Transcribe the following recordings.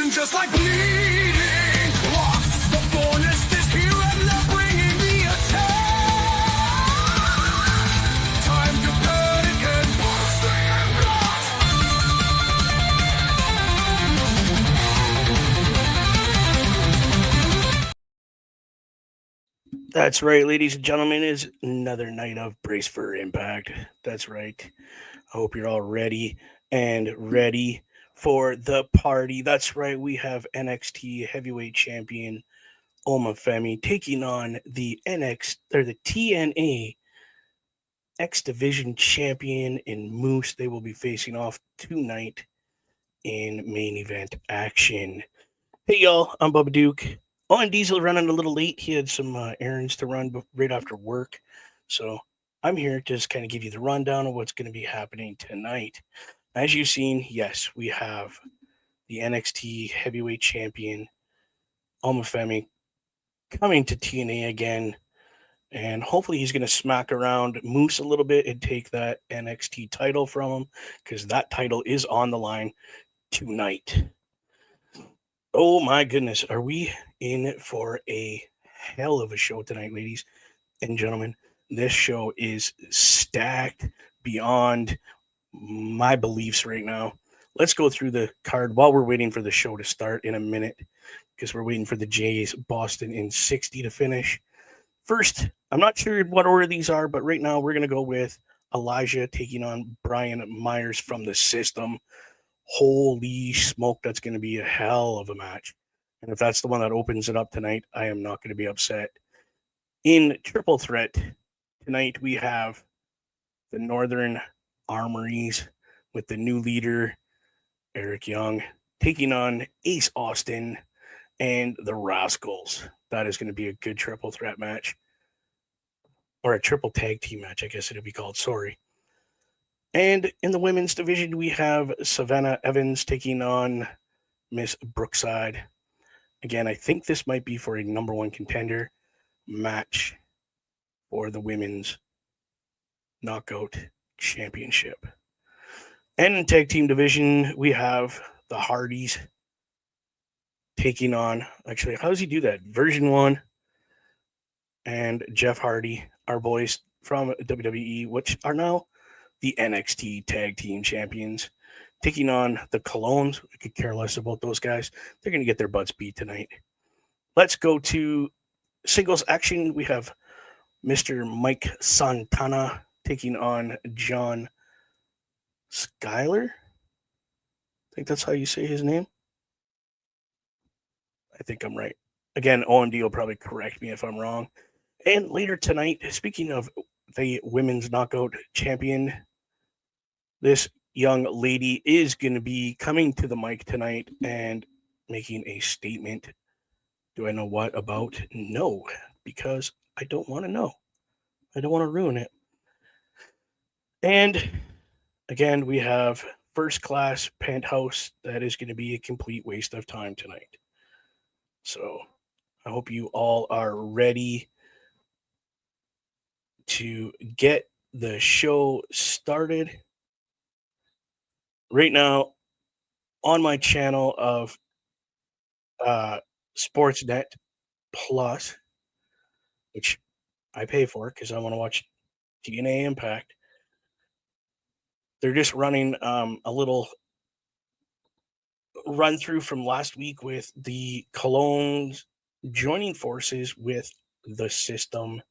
Just like bleeding clots, the bonus is here and they're bringing the attack. Time to panic and bursting and That's right, ladies and gentlemen, is another night of Brace for Impact. That's right. I hope you're all ready for the party. That's right. We have NXT Heavyweight Champion Oma Femi taking on the TNA X Division Champion in Moose. They will be facing off tonight in main event action. Hey y'all, I'm Bubba Duke. Owen Diesel running a little late. He had some errands to run right after work, so I'm here to just kind of give you the rundown of what's going to be happening tonight. As you've seen, yes, we have the NXT Heavyweight Champion, Oma Femi, coming to TNA again. And hopefully he's going to smack around Moose a little bit and take that NXT title from him, because that title is on the line tonight. Oh my goodness, are we in for a hell of a show tonight, ladies and gentlemen? This show is stacked beyond my beliefs right now. Let's go through the card while we're waiting for the show to start in a minute, because we're waiting for the Jays Boston in 60 to finish. First, I'm not sure what order these are, but right now we're going to go with Elijah taking on Brian Myers from the System. Holy smoke, that's going to be a hell of a match. And if that's the one that opens it up tonight, I am not going to be upset. In Triple Threat, tonight we have the Northern Armories with the new leader, Eric Young, taking on Ace Austin and the Rascals. That is going to be a good triple threat match. Or a triple tag team match, I guess it'd be called. Sorry. And in the women's division, we have Savannah Evans taking on Miss Brookside. Again, I think this might be for a number one contender match for the women's Knockout Championship. And in tag team division, we have the Hardys taking on, actually, how does he do that? Version 1 and Jeff Hardy, our boys from WWE, which are now the NXT Tag Team Champions, taking on the Colognes. I could care less about those guys. They're going to get their butts beat tonight. Let's go to singles action. We have Mr. Mike Santana taking on John Skyler. I think that's how you say his name. I think I'm right. Again, OMD will probably correct me if I'm wrong. And later tonight, speaking of the women's knockout champion, this young lady is going to be coming to the mic tonight and making a statement. Do I know what about? No, because I don't want to know. I don't want to ruin it. And again, we have First Class Penthouse. That is going to be a complete waste of time tonight. So I hope you all are ready to get the show started. Right now, on my channel of Sportsnet Plus, which I pay for because I want to watch TNA Impact, they're just running a little run through from last week with the Colognes joining forces with the System,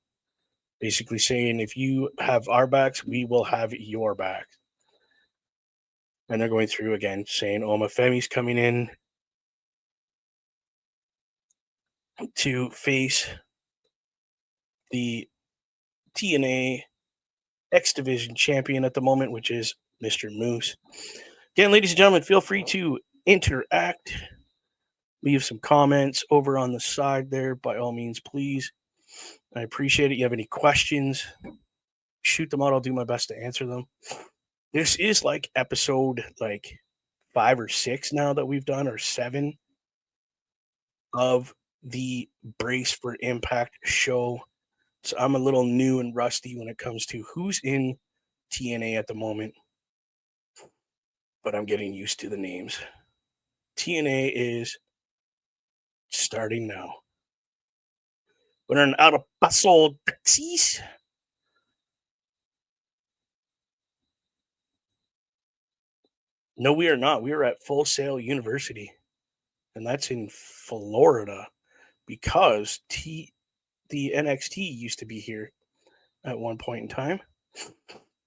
basically saying if you have our backs, we will have your back. And they're going through again saying Oma Femi's coming in to face the TNA X Division champion at the moment, which is Mr. Moose. Again, ladies and gentlemen, feel free to interact. leave some comments over on the side there. By all means, please. I appreciate it. You have any questions, shoot them out. I'll do my best to answer them. This is like episode 5 or 6 now that we've done, or 7 of the Brace for Impact show. So I'm a little new and rusty when it comes to who's in TNA at the moment, but I'm getting used to the names. TNA is starting now. We're in El Paso, Texas. No, we are not. We are at Full Sail University, and that's in Florida, because the NXT used to be here at one point in time.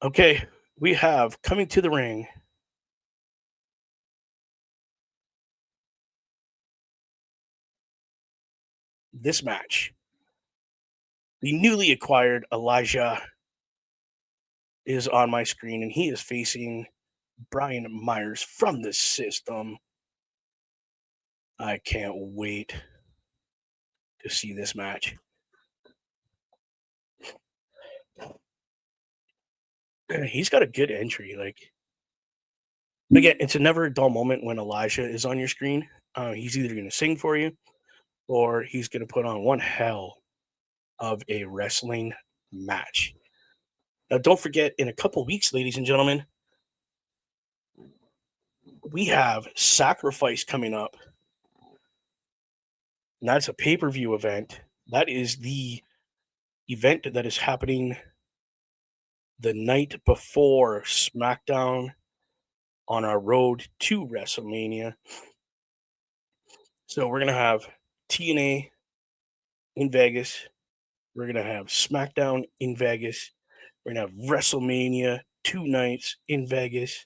Okay, we have coming to the ring this match. The newly acquired Elijah is on my screen, and he is facing Brian Myers from the System. I can't wait to see this match. He's got a good entry. Again, it's a never a dull moment when Elijah is on your screen. He's either going to sing for you, or he's going to put on one hell of a wrestling match. Now, don't forget, in a couple weeks, ladies and gentlemen, we have Sacrifice coming up. And that's a pay-per-view event. That is the event that is happening the night before SmackDown on our road to WrestleMania. So we're going to have TNA in Vegas. We're going to have SmackDown in Vegas. We're going to have WrestleMania 2 nights in Vegas.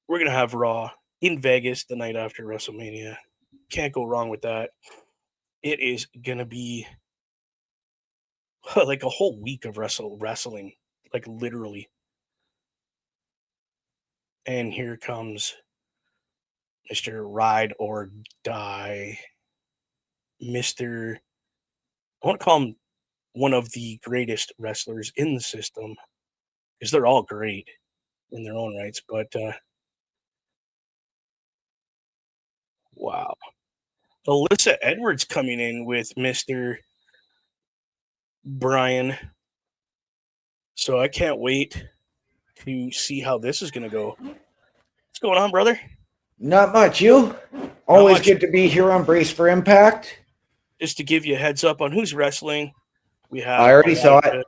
We're going to have Raw in Vegas the night after WrestleMania. Can't go wrong with that. It is going to be like a whole week of wrestling, like literally. And here comes Mr. Ride or Die. I want to call him one of the greatest wrestlers in the system, because they're all great in their own rights. But wow. Alyssa Edwards coming in with Mr. Brian. So I can't wait to see how this is going to go. What's going on, brother? Not much. You? Always good to be here on Brace for Impact. Just to give you a heads up on who's wrestling, we have I already saw it.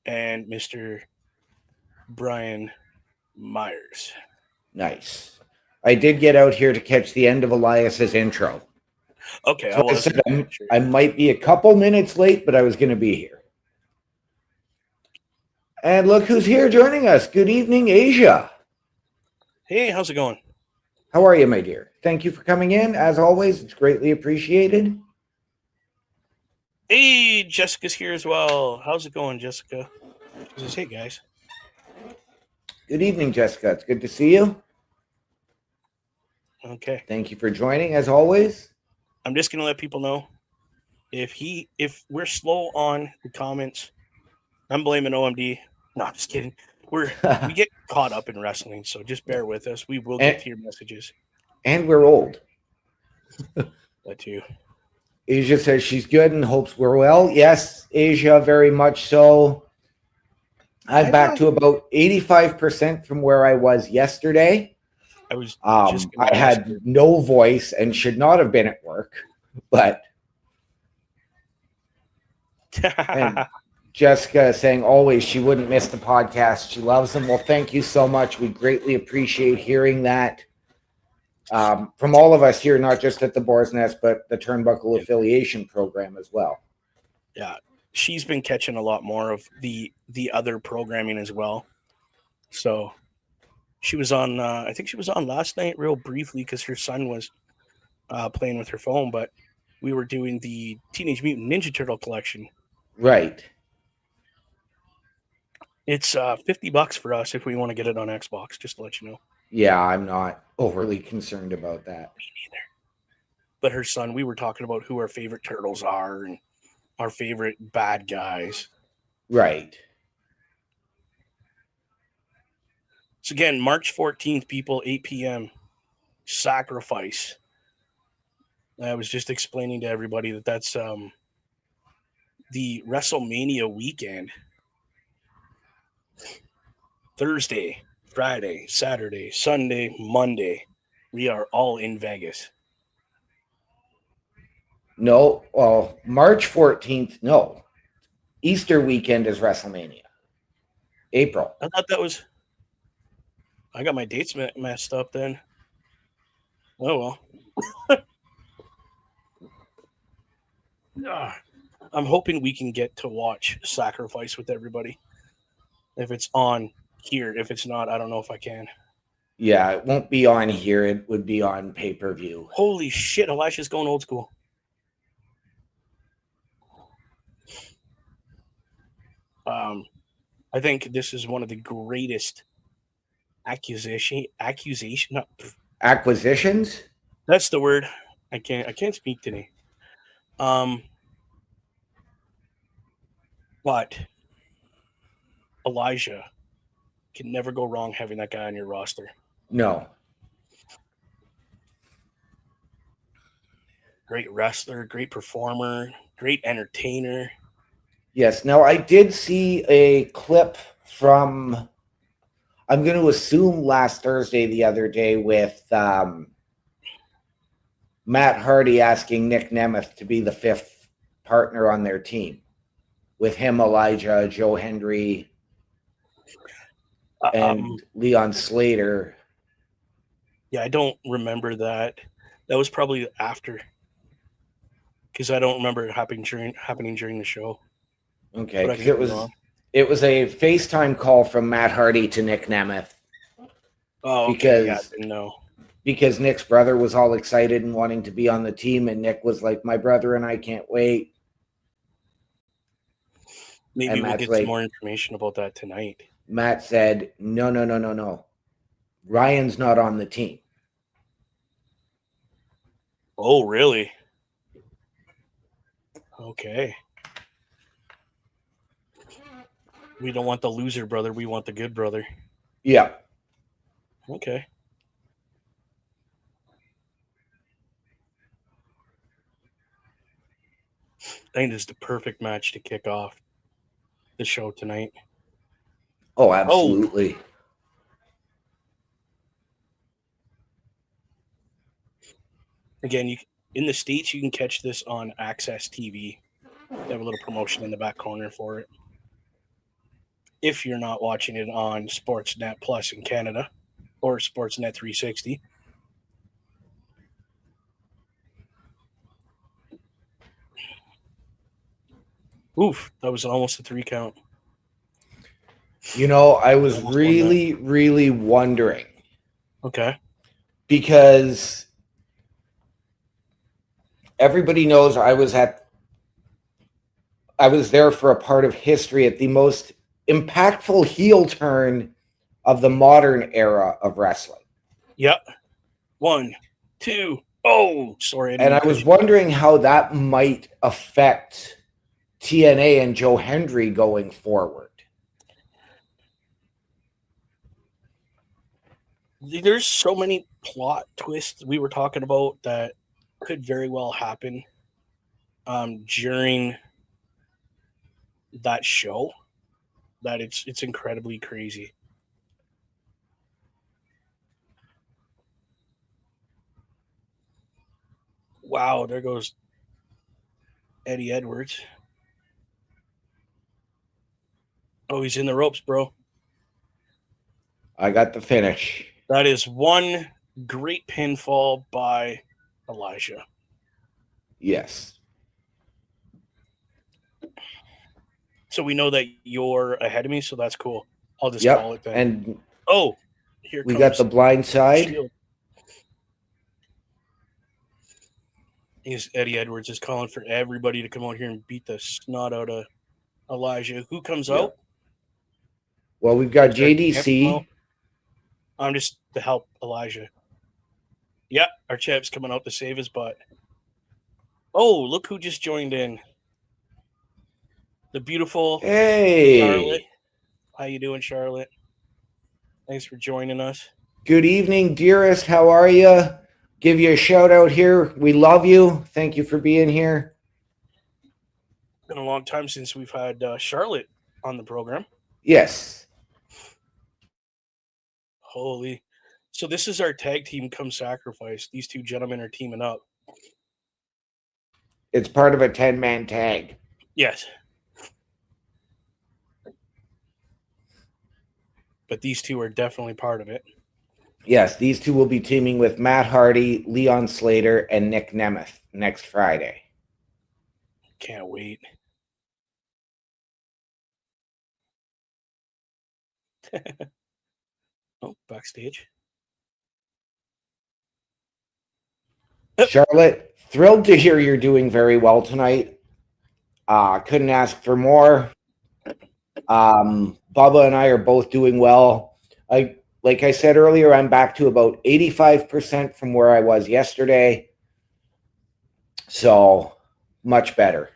And Mr. Brian Myers. Nice. I did get out here to catch the end of Elias's intro. Okay, so I might be a couple minutes late, but I was going to be here. And look who's here joining us. Good evening, Asia. Hey, how's it going? How are you, my dear? Thank you for coming in. As always, it's greatly appreciated. Hey, Jessica's here as well. How's it going, Jessica? She says, hey, guys. Good evening, Jessica. It's good to see you. Okay. Thank you for joining, as always. I'm just going to let people know, if we're slow on the comments, I'm blaming OMD. No, I'm just kidding. We get caught up in wrestling, so just bear with us. We will get to your messages. And we're old. That too. Asia says she's good and hopes we're well. Yes, Asia, very much so. I'm back to about 85% from where I was yesterday. I had no voice and should not have been at work, but and Jessica saying always she wouldn't miss the podcast. She loves them. Well, thank you so much. We greatly appreciate hearing that from all of us here, not just at the Boar's Nest, but the Turnbuckle Affiliation Program as well. Yeah, she's been catching a lot more of the other programming as well. So she was on, I think she was on last night real briefly because her son was playing with her phone, but we were doing the Teenage Mutant Ninja Turtle collection. Right. It's $50 for us if we want to get it on Xbox, just to let you know. Yeah, I'm not overly concerned about that. Me neither. but her son, we were talking about who our favorite turtles are and our favorite bad guys. Right. So again, March 14th, people, 8 p.m., Sacrifice. I was just explaining to everybody that that's the WrestleMania weekend. Thursday, Friday, Saturday, Sunday, Monday. We are all in Vegas. No, well, March 14th, no. Easter weekend is WrestleMania. April. I thought that was... I got my dates messed up then. Oh, well. I'm hoping we can get to watch Sacrifice with everybody. If it's on here. If it's not, I don't know if I can. Yeah, it won't be on here. It would be on pay-per-view. Holy shit, Elisha's going old school. I think this is one of the greatest acquisitions. That's the word. I can't speak today. But Elijah can never go wrong having that guy on your roster. No. Great wrestler, great performer, great entertainer. Yes. Now, I did see a clip from, I'm going to assume last Thursday the other day with Matt Hardy asking Nick Nemeth to be the 5th partner on their team. With him, Elijah, Joe Hendry, and Leon Slater. Yeah, I don't remember that. That was probably after, because I don't remember it happening during the show. Okay, because it was a FaceTime call from Matt Hardy to Nick Nemeth. Oh, okay. Yeah, no. Because Nick's brother was all excited and wanting to be on the team, and Nick was like, "My brother and I can't wait." Maybe we'll get some more information about that tonight. Matt said, No. Ryan's not on the team. Oh, really? Okay. We don't want the loser brother. We want the good brother. Yeah. Okay. I think this is the perfect match to kick off the show tonight. Oh, absolutely. Oh. Again, in the States, you can catch this on Access TV. They have a little promotion in the back corner for it. If you're not watching it on Sportsnet Plus in Canada or Sportsnet 360. Oof, that was almost a 3 count. You know, I was really wondering. Okay. Because everybody knows I was there for a part of history at the most impactful heel turn of the modern era of wrestling. Yep. 1, 2. Oh, sorry. And I was wondering how that might affect TNA and Joe Hendry going forward. There's so many plot twists we were talking about that could very well happen during that show, that it's incredibly crazy. Wow, there goes Eddie Edwards. Oh, he's in the ropes, bro. I got the finish. That is one great pinfall by Elijah. Yes. So we know that you're ahead of me, so that's cool. I'll just call it then. And here we got the blind side. Shield. Eddie Edwards is calling for everybody to come out here and beat the snot out of Elijah. Who comes out? Well, we've got JDC. I'm just to help Elijah. Yeah, our champ's coming out to save his butt. Oh, look who just joined in. The beautiful Hey. Charlotte. How you doing, Charlotte? Thanks for joining us. Good evening, dearest. How are you? Give you a shout out here. We love you. Thank you for being here. It's been a long time since we've had Charlotte on the program. Yes. Holy. So this is our tag team come sacrifice. These two gentlemen are teaming up. It's part of a 10-man tag. Yes. But these two are definitely part of it. Yes, these two will be teaming with Matt Hardy, Leon Slater, and Nick Nemeth next Friday. Can't wait. Oh, backstage. Charlotte, thrilled to hear you're doing very well tonight. Couldn't ask for more. Bubba and I are both doing well. Like I said earlier, I'm back to about 85% from where I was yesterday. So much better.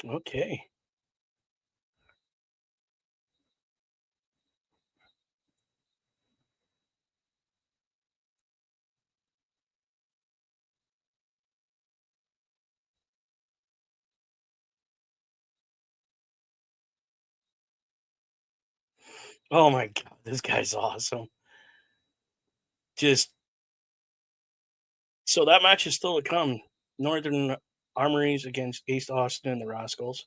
Okay. Oh my God, this guy's awesome. So that match is still to come. Northern Armories against Ace Austin and the Rascals.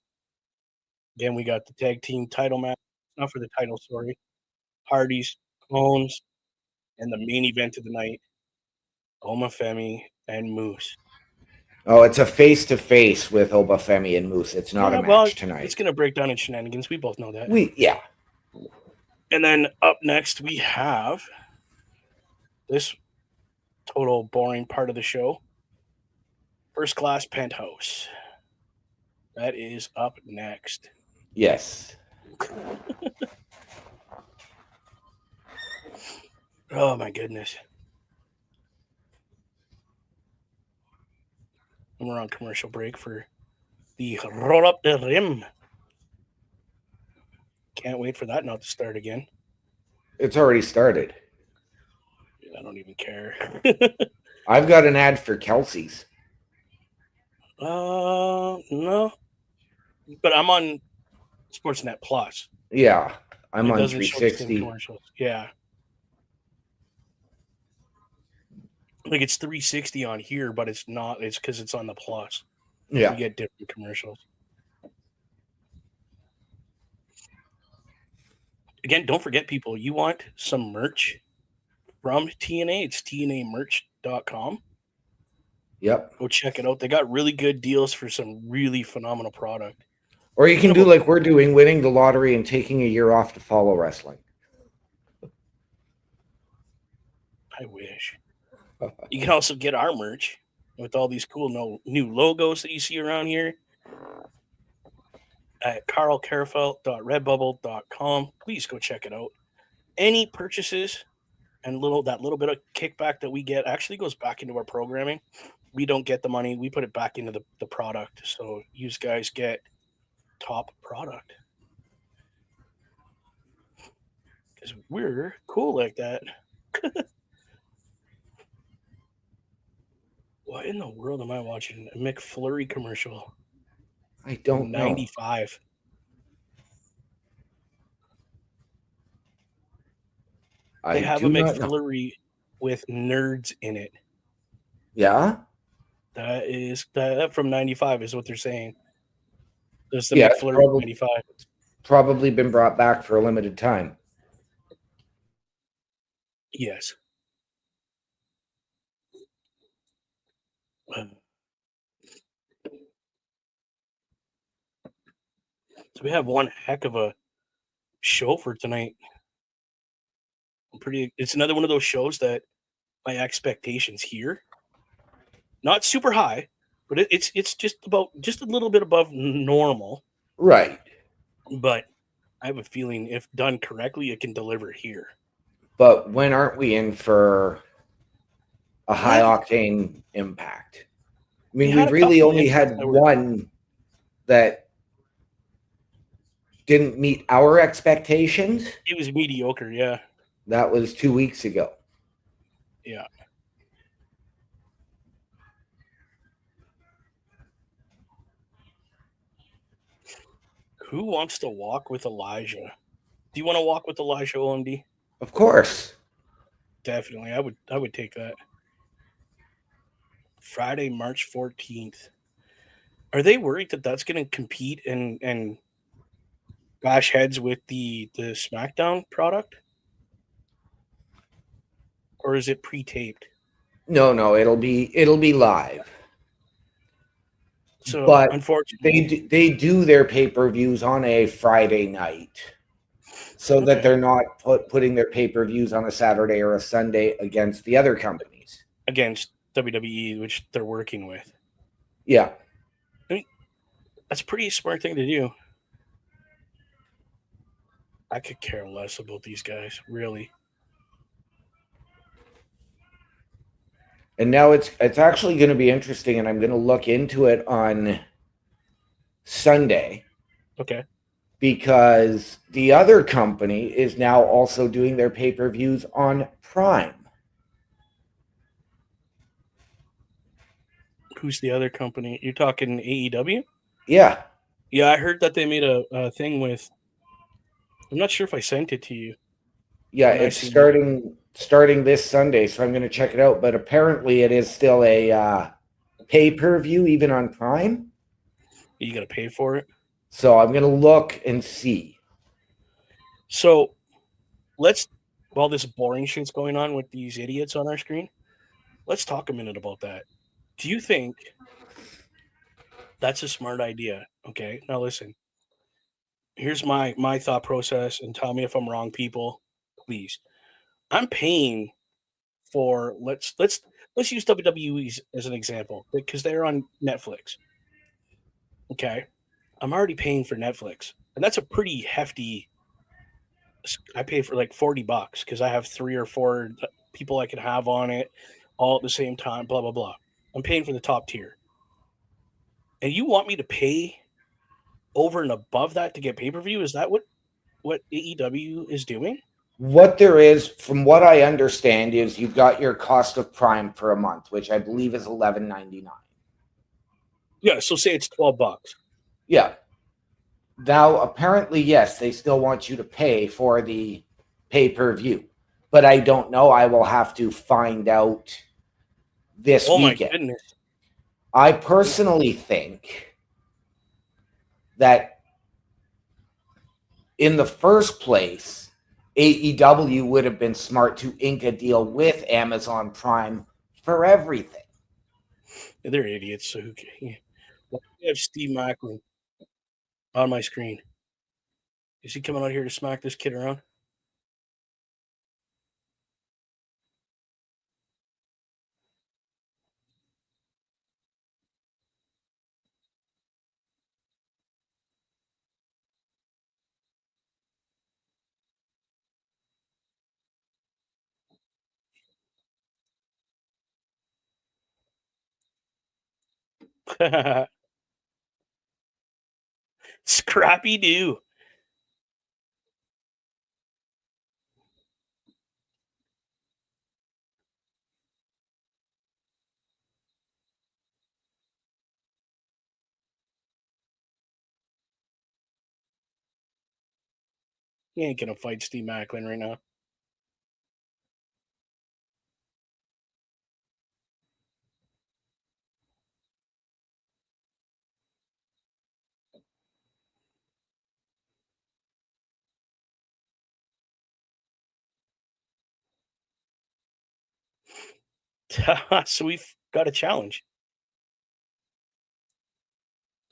Again, we got the tag team title match. Not for the title, sorry. Hardy's, Clones, and the main event of the night, Oma Femi and Moose. Oh, it's a face-to-face with Obafemi and Moose. It's not a match tonight. It's going to break down in shenanigans. We both know that. Yeah. And then up next, we have this total boring part of the show. First Class Penthouse. That is up next. Yes. Oh, my goodness. And we're on commercial break for the Roll Up the Rim. Can't wait for that not to start again. It's already started. I don't even care. I've got an ad for Kelsey's. No. But I'm on Sportsnet Plus. Yeah, I'm on 360. Yeah. Like it's 360 on here, but it's not. It's because it's on the Plus. Yeah. You get different commercials. Again, don't forget, people, you want some merch from TNA. It's tnamerch.com. Yep. Go check it out. They got really good deals for some really phenomenal product. Or you can do like we're doing, winning the lottery and taking a year off to follow wrestling. I wish. You can also get our merch with all these cool new logos that you see around here at carlcarafelt.redbubble.com. Please go check it out. Any purchases and that little bit of kickback that we get actually goes back into our programming. We don't get the money. We put it back into the product. So you guys get top product. Because we're cool like that. What in the world am I watching? A McFlurry commercial. I don't know. 95. They have a McFlurry with nerds in it. Yeah? That from 95 is what they're saying. There's the McFlurry 95. Probably been brought back for a limited time. Yes. So we have one heck of a show for tonight. It's another one of those shows that my expectations here not super high, but it's just a little bit above normal. Right. But I have a feeling if done correctly, it can deliver here. But when aren't we in for a high octane Impact? I mean, we've really only had one that didn't meet our expectations. It was mediocre, yeah. That was 2 weeks ago. Yeah. Who wants to walk with Elijah? Do you want to walk with Elijah, OMD? Of course. Definitely. I would take that. Friday, March 14th. Are they worried that that's going to compete and bash heads with the SmackDown product? Or is it pre-taped? No, it'll be live. So, but unfortunately, they do their pay-per-views on a Friday night, so that they're not putting their pay-per-views on a Saturday or a Sunday against the other companies. Against WWE, which they're working with. Yeah. I mean, that's a pretty smart thing to do. I could care less about these guys, really. And now it's actually going to be interesting, and I'm going to look into it on Sunday. Okay. Because the other company is now also doing their pay-per-views on Prime. Who's the other company? You're talking AEW? Yeah. Yeah, I heard that they made a thing with. I'm not sure if I sent it to you. Yeah, it's starting this Sunday, so I'm going to check it out. But apparently, it is still a pay-per-view, even on Prime. You got to pay for it. So I'm going to look and see. So while this boring shit's going on with these idiots on our screen, let's talk a minute about that. Do you think that's a smart idea? Okay, now listen. Here's my thought process, and tell me if I'm wrong, people. Please, I'm paying for let's use WWE as an example because they're on Netflix. Okay, I'm already paying for Netflix, and that's a pretty hefty. I pay for like $40 because I have 3 or 4 people I can have on it all at the same time. Blah blah blah. I'm paying for the top tier, and you want me to pay over and above that to get pay-per-view? Is that what AEW is doing? What there is, from what I understand, is you've got your cost of Prime for a month, which I believe is $11.99. Yeah, so say it's $12. Yeah. Now, apparently, yes, they still want you to pay for the pay-per-view, but I don't know. I will have to find out this weekend. My goodness. I personally think that in the first place, AEW would have been smart to ink a deal with Amazon Prime for everything. They're idiots. So who can? Well, I have Steve Macklin on my screen. Is he coming out here to smack this kid around? Scrappy Doo. He ain't gonna fight Steve Macklin right now. So we've got a challenge.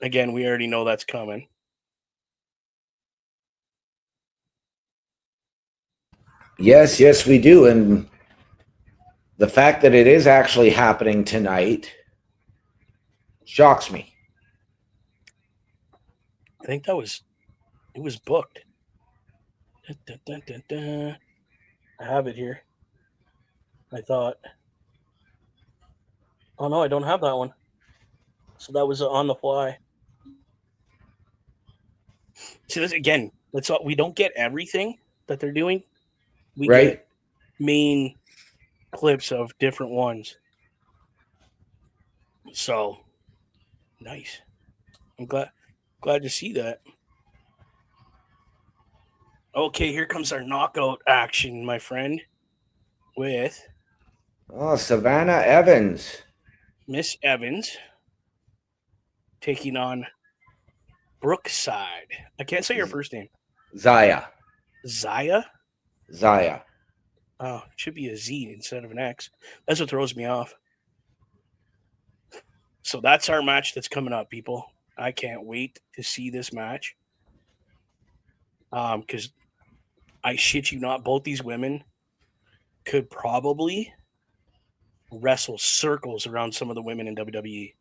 Again, we already know that's coming. Yes, we do. And the fact that it is actually happening tonight shocks me. I think it was booked. Dun, dun, dun, dun. I have it here. I thought. Oh no, I don't have that one. So that was on the fly. See, this again. That's all. We don't get everything that they're doing. We get main clips of different ones. So nice. I'm glad to see that. Okay, here comes our knockout action, my friend, with Savannah Evans. Miss Evans taking on Brookside. I can't say your first name. Zaya. Zaya? Zaya. Oh, it should be a Z instead of an X. That's what throws me off. So that's our match that's coming up, people. I can't wait to see this match. Because I shit you not, both these women could probably wrestle circles around some of the women in WWE.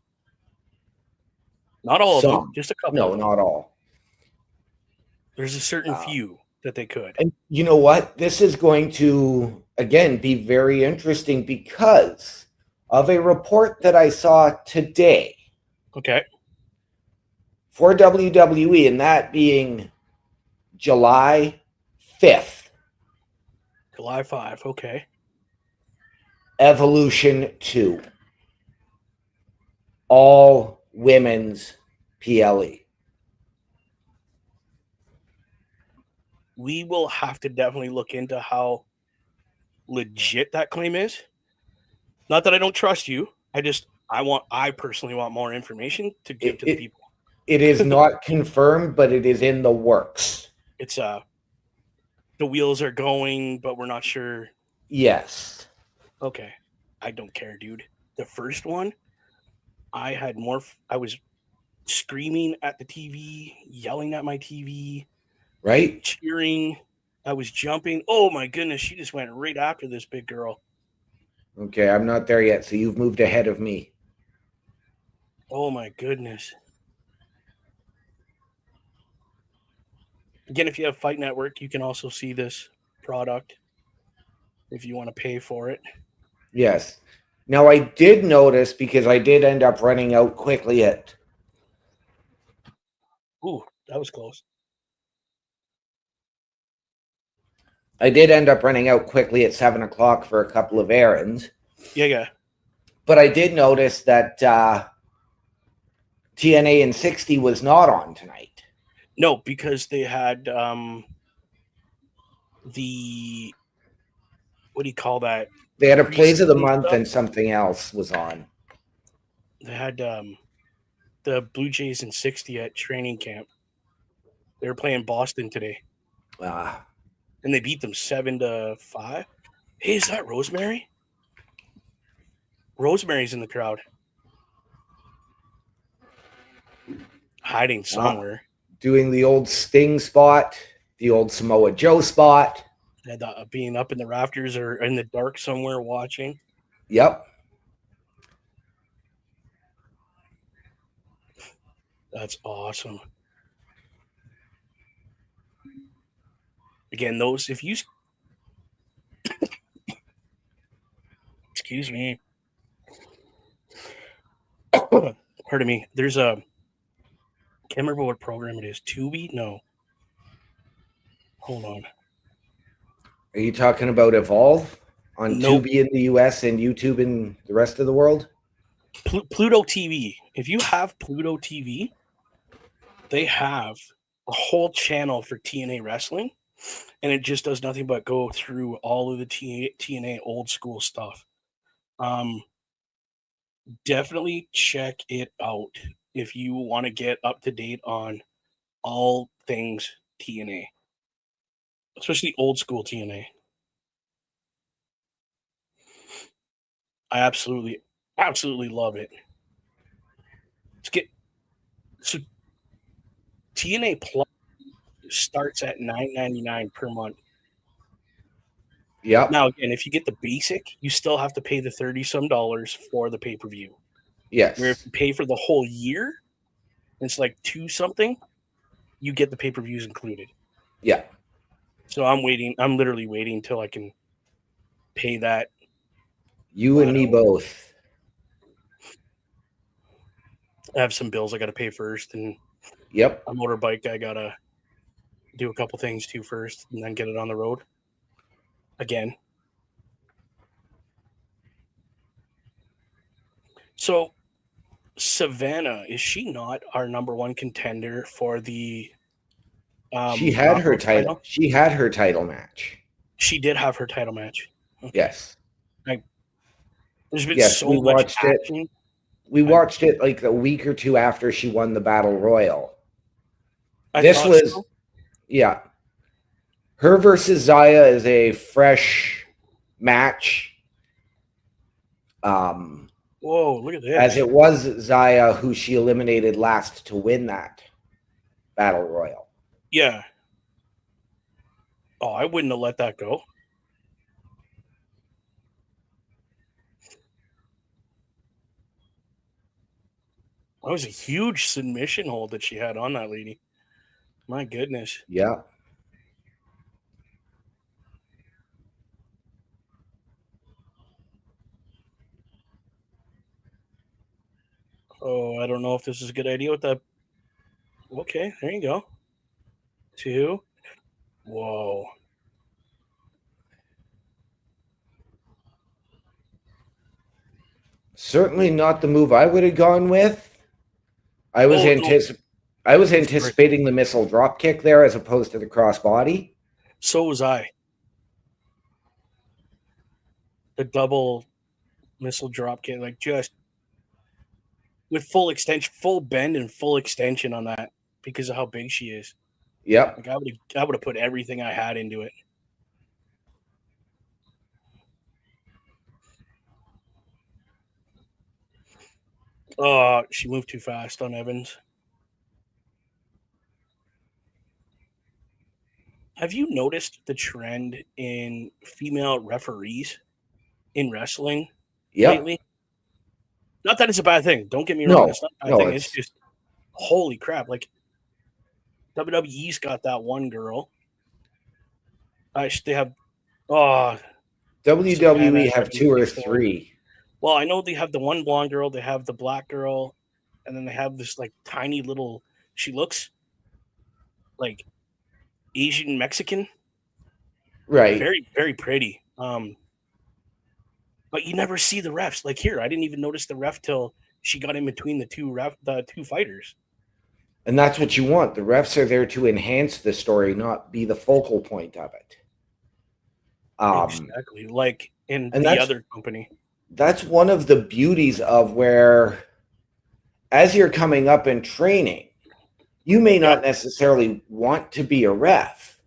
Not all of them, just a couple. No, not all. There's a certain few that they could. And you know what? This is going to, again, be very interesting because of a report that I saw today. Okay. For WWE, and that being July 5th. July 5, okay. Evolution 2. All women's PLE. We will have to definitely look into how legit that claim is. Not that I don't trust you. I personally want more information to give to the people. It is not confirmed, but it is in the works. It's the wheels are going, but we're not sure. Yes. Okay. I don't care, dude. The first one, I was screaming at the TV, yelling at my TV. Right? Cheering. I was jumping. Oh my goodness, she just went right after this big girl. Okay, I'm not there yet, so you've moved ahead of me. Oh my goodness. Again, if you have Fight Network, you can also see this product if you want to pay for it. Yes. Now, I did notice, because I did end up running out quickly at... Ooh, that was close. I did end up running out quickly at 7 o'clock for a couple of errands. Yeah. But I did notice that TNA and 60 was not on tonight. No, because they had what do you call that? They had a Plays of the Month and something else was on. They had the Blue Jays and 60 at training camp. They were playing Boston today. And they beat them 7-5. Hey, is that Rosemary? Rosemary's in the crowd. Hiding somewhere. Doing the old Sting spot, the old Samoa Joe spot. And being up in the rafters or in the dark somewhere watching. Yep. That's awesome. Again, those, if you... Excuse me. Pardon me. There's a... I can't remember what program it is. Tubi? No. Hold on. Are you talking about Evolve on Tubi in the US and YouTube in the rest of the world? Pluto TV. If you have Pluto TV, they have a whole channel for TNA wrestling, and it just does nothing but go through all of the TNA old school stuff. Definitely check it out if you want to get up to date on all things TNA, especially old school TNA. I absolutely love it. So TNA Plus starts at $9.99 per month. Yep. Now, again, if you get the basic, you still have to pay the $30-some for the pay-per-view. Yes. Where if you pay for the whole year, it's like $2 something, you get the pay-per-views included. Yeah. So I'm waiting. I'm literally waiting until I can pay that. You and me both. I have some bills I got to pay first, and yep, a motorbike I got to do a couple things to first, and then get it on the road again. So Savannah, is she not our number one contender for the she had her title. She had her title match. She did have her title match. Okay. Yes. There's been so much action. We watched it like a week or two after she won the Battle Royal. This was yeah. Her versus Zaya is a fresh match. Whoa, look at this. As it was Zaya who she eliminated last to win that Battle Royal. Yeah. Oh, I wouldn't have let that go. That was a huge submission hold that she had on that lady. My goodness. Yeah. Oh, I don't know if this is a good idea with that. Okay, there you go. 2. Whoa. Certainly not the move I would have gone with. I was anticipating the missile drop kick there as opposed to the crossbody. So was I. The double missile drop kick, like just with full extension, full bend and full extension on that because of how big she is. Yep. Like I would have put everything I had into it. Oh, she moved too fast on Evans. Have you noticed the trend in female referees in wrestling lately? Not that it's a bad thing. Don't get me wrong. It's not a bad thing. It's just, holy crap. Like, WWE's got that one girl. They have, WWE have 2 or 3. Well, I know they have the one blonde girl, they have the black girl, and then they have this like tiny little, she looks like Asian Mexican. Right. Very, very pretty. But you never see the refs. Like here, I didn't even notice the ref till she got in between the two fighters. And that's what you want. The refs are there to enhance the story, not be the focal point of it. Exactly. Like in the other company. That's one of the beauties of where, as you're coming up in training, you may not necessarily want to be a ref,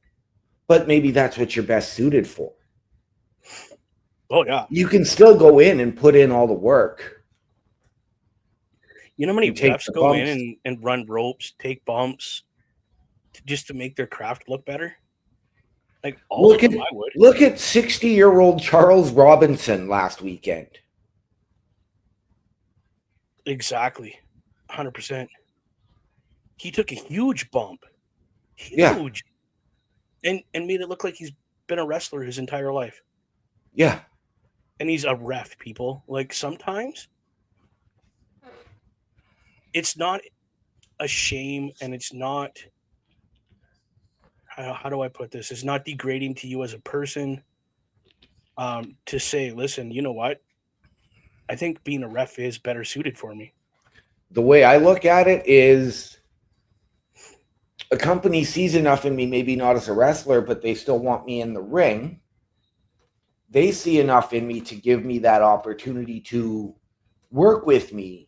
but maybe that's what you're best suited for. Oh, yeah. You can still go in and put in all the work. You know how many refs go in and run ropes, take bumps, just to make their craft look better? Like, all of them, I would. Look at 60-year-old Charles Robinson last weekend. Exactly. 100%. He took a huge bump. Huge. Yeah. And made it look like he's been a wrestler his entire life. Yeah. And he's a ref, people. Like, sometimes it's not a shame, and it's not, how do I put this? It's not degrading to you as a person to say, listen, you know what? I think being a ref is better suited for me. The way I look at it is a company sees enough in me, maybe not as a wrestler, but they still want me in the ring. They see enough in me to give me that opportunity to work with me.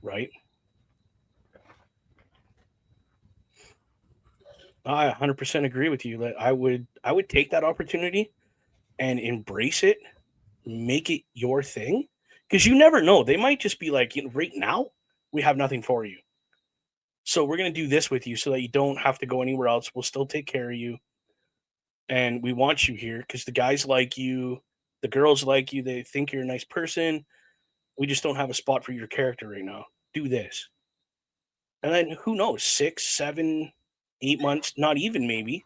Right. I 100% agree with you. That I would take that opportunity and embrace it, make it your thing, because you never know. They might just be like, right now, we have nothing for you. So we're going to do this with you so that you don't have to go anywhere else. We'll still take care of you. And we want you here because the guys like you, the girls like you, they think you're a nice person. We just don't have a spot for your character right now. Do this. And then who knows, 6, 7, 8 months, not even maybe.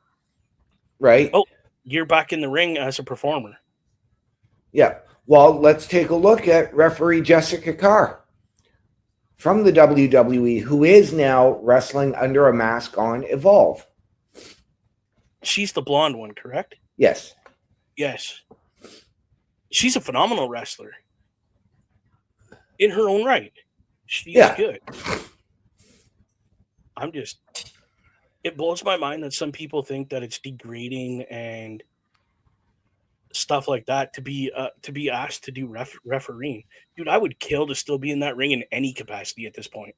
Right. Oh, you're back in the ring as a performer. Yeah. Well, let's take a look at referee Jessica Carr from the WWE, who is now wrestling under a mask on Evolve. She's the blonde one, correct? Yes. Yes. She's a phenomenal wrestler. In her own right. She's good. It blows my mind that some people think that it's degrading and stuff like that to be asked to do refereeing. Dude, I would kill to still be in that ring in any capacity at this point.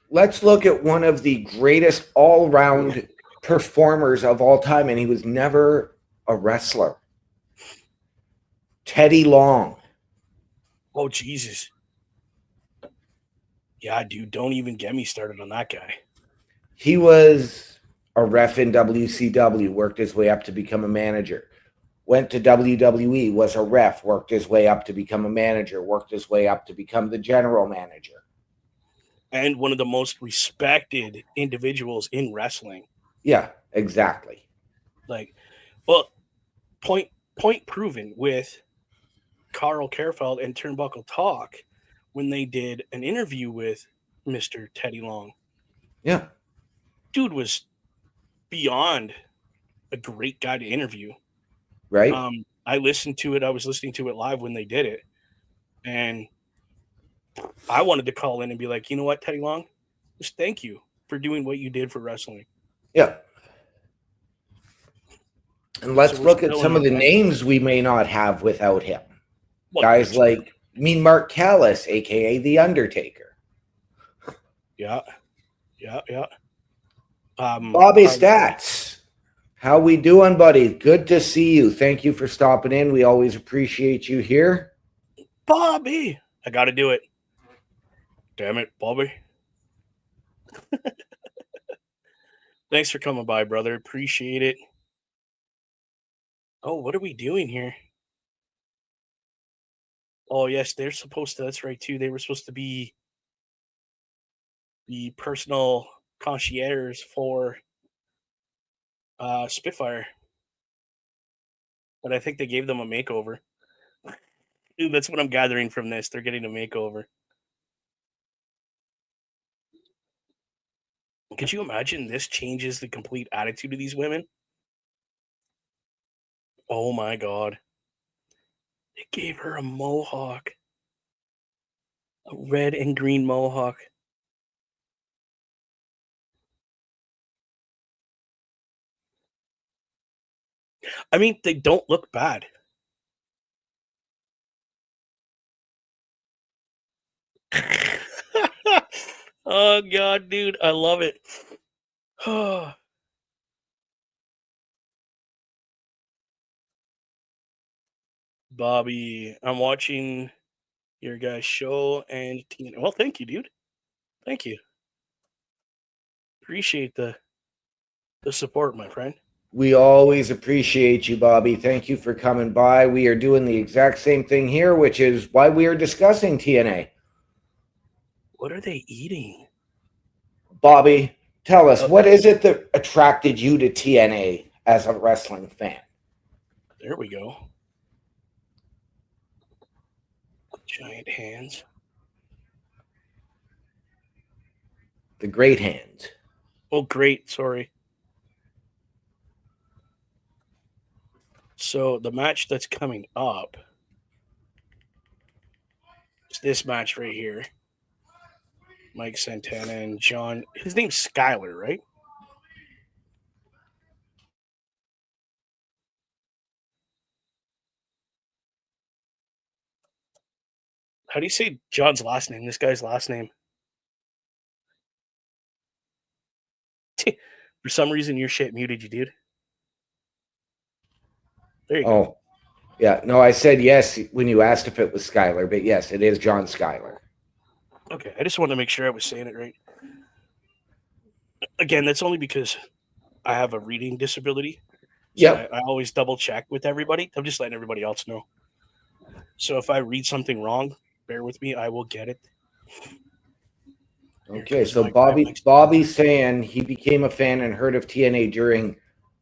Let's look at one of the greatest all-round performers of all time, and he was never a wrestler. Teddy Long. Oh, Jesus. Yeah, dude, don't even get me started on that guy. He was a ref in WCW, worked his way up to become a manager. Went to WWE, was a ref, worked his way up to become a manager, worked his way up to become the general manager. And one of the most respected individuals in wrestling. Yeah, exactly. Like, well, point proven with Carl Kerfeld and Turnbuckle Talk when they did an interview with Mr. Teddy Long. Yeah. Dude was beyond a great guy to interview. Right. I listened to it. I was listening to it live when they did it. And I wanted to call in and be like, you know what, Teddy Long? Just thank you for doing what you did for wrestling. Yeah. And let's look at some of the names we may not have without him. Well, guys like Mean Mark Callis, a.k.a. The Undertaker. Yeah. Bobby Stats. How we doing, buddy? Good to see you. Thank you for stopping in. We always appreciate you here. Bobby. I got to do it. Damn it, Bobby. Thanks for coming by, brother. Appreciate it. Oh, what are we doing here? Oh, yes, they're supposed to. That's right, too. They were supposed to be the personal concierge for Spitfire. But I think they gave them a makeover. Dude, that's what I'm gathering from this. They're getting a makeover. Could you imagine this changes the complete attitude of these women? Oh my God. They gave her a mohawk. A red and green mohawk. I mean, they don't look bad. Oh God, dude, I love it. Bobby, I'm watching your guys' show and well, thank you, dude. Thank you. Appreciate the support, my friend. We always appreciate you, Bobby. Thank you for coming by. We are doing the exact same thing here, which is why we are discussing TNA. What are they eating? Bobby, tell us, what is it that attracted you to TNA as a wrestling fan? There we go. Giant hands. The great hands. Oh, great. Sorry. So the match that's coming up is this match right here. Mike Santana and John. His name's Skyler, right? How do you say John's last name? This guy's last name. For some reason, your shit muted you, dude. There you go. Yeah. No, I said yes when you asked if it was Skyler, but yes, it is John Skyler. Okay, I just wanted to make sure I was saying it right. Again, that's only because I have a reading disability. So Yep. I always double check with everybody. I'm just letting everybody else know. So if I read something wrong, bear with me. I will get it. Okay, so Bobby's saying he became a fan and heard of TNA during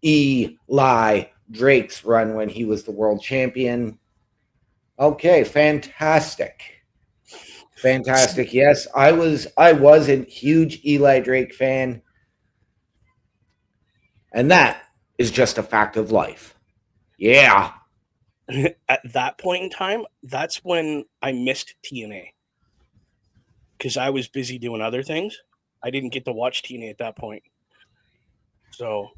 Eli Drake's run when he was the world champion. Okay, fantastic. Fantastic. Yes, I was a huge Eli Drake fan. And that is just a fact of life. Yeah. At that point in time, that's when I missed TNA. Because I was busy doing other things. I didn't get to watch TNA at that point. So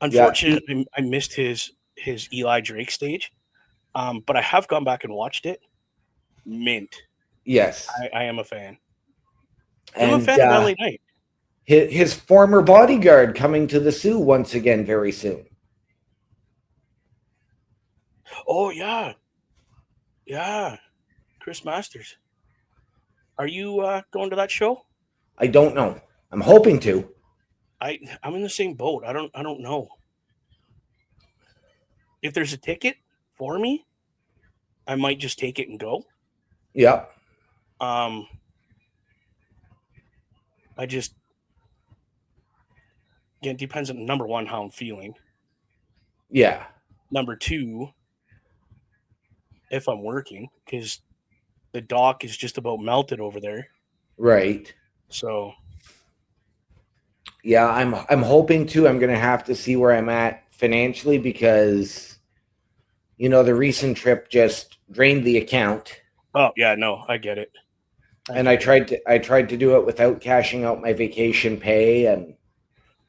unfortunately, yeah. I missed his Eli Drake stage. But I have gone back and watched it. Mint. Yes. I am a fan. And I'm a fan of LA Knight. His former bodyguard coming to the Sioux once again very soon. Oh, yeah. Yeah. Chris Masters. Are you going to that show? I don't know. I'm hoping to. I'm in the same boat. I don't know. If there's a ticket for me, I might just take it and go. Yeah. I just, it depends on number one, how I'm feeling. Yeah. Number two, if I'm working, because the dock is just about melted over there. Right. So. Yeah, I'm hoping to. I'm going to have to see where I'm at financially because, you know, the recent trip just drained the account. Oh yeah, no, I get it. I tried to do it without cashing out my vacation pay and.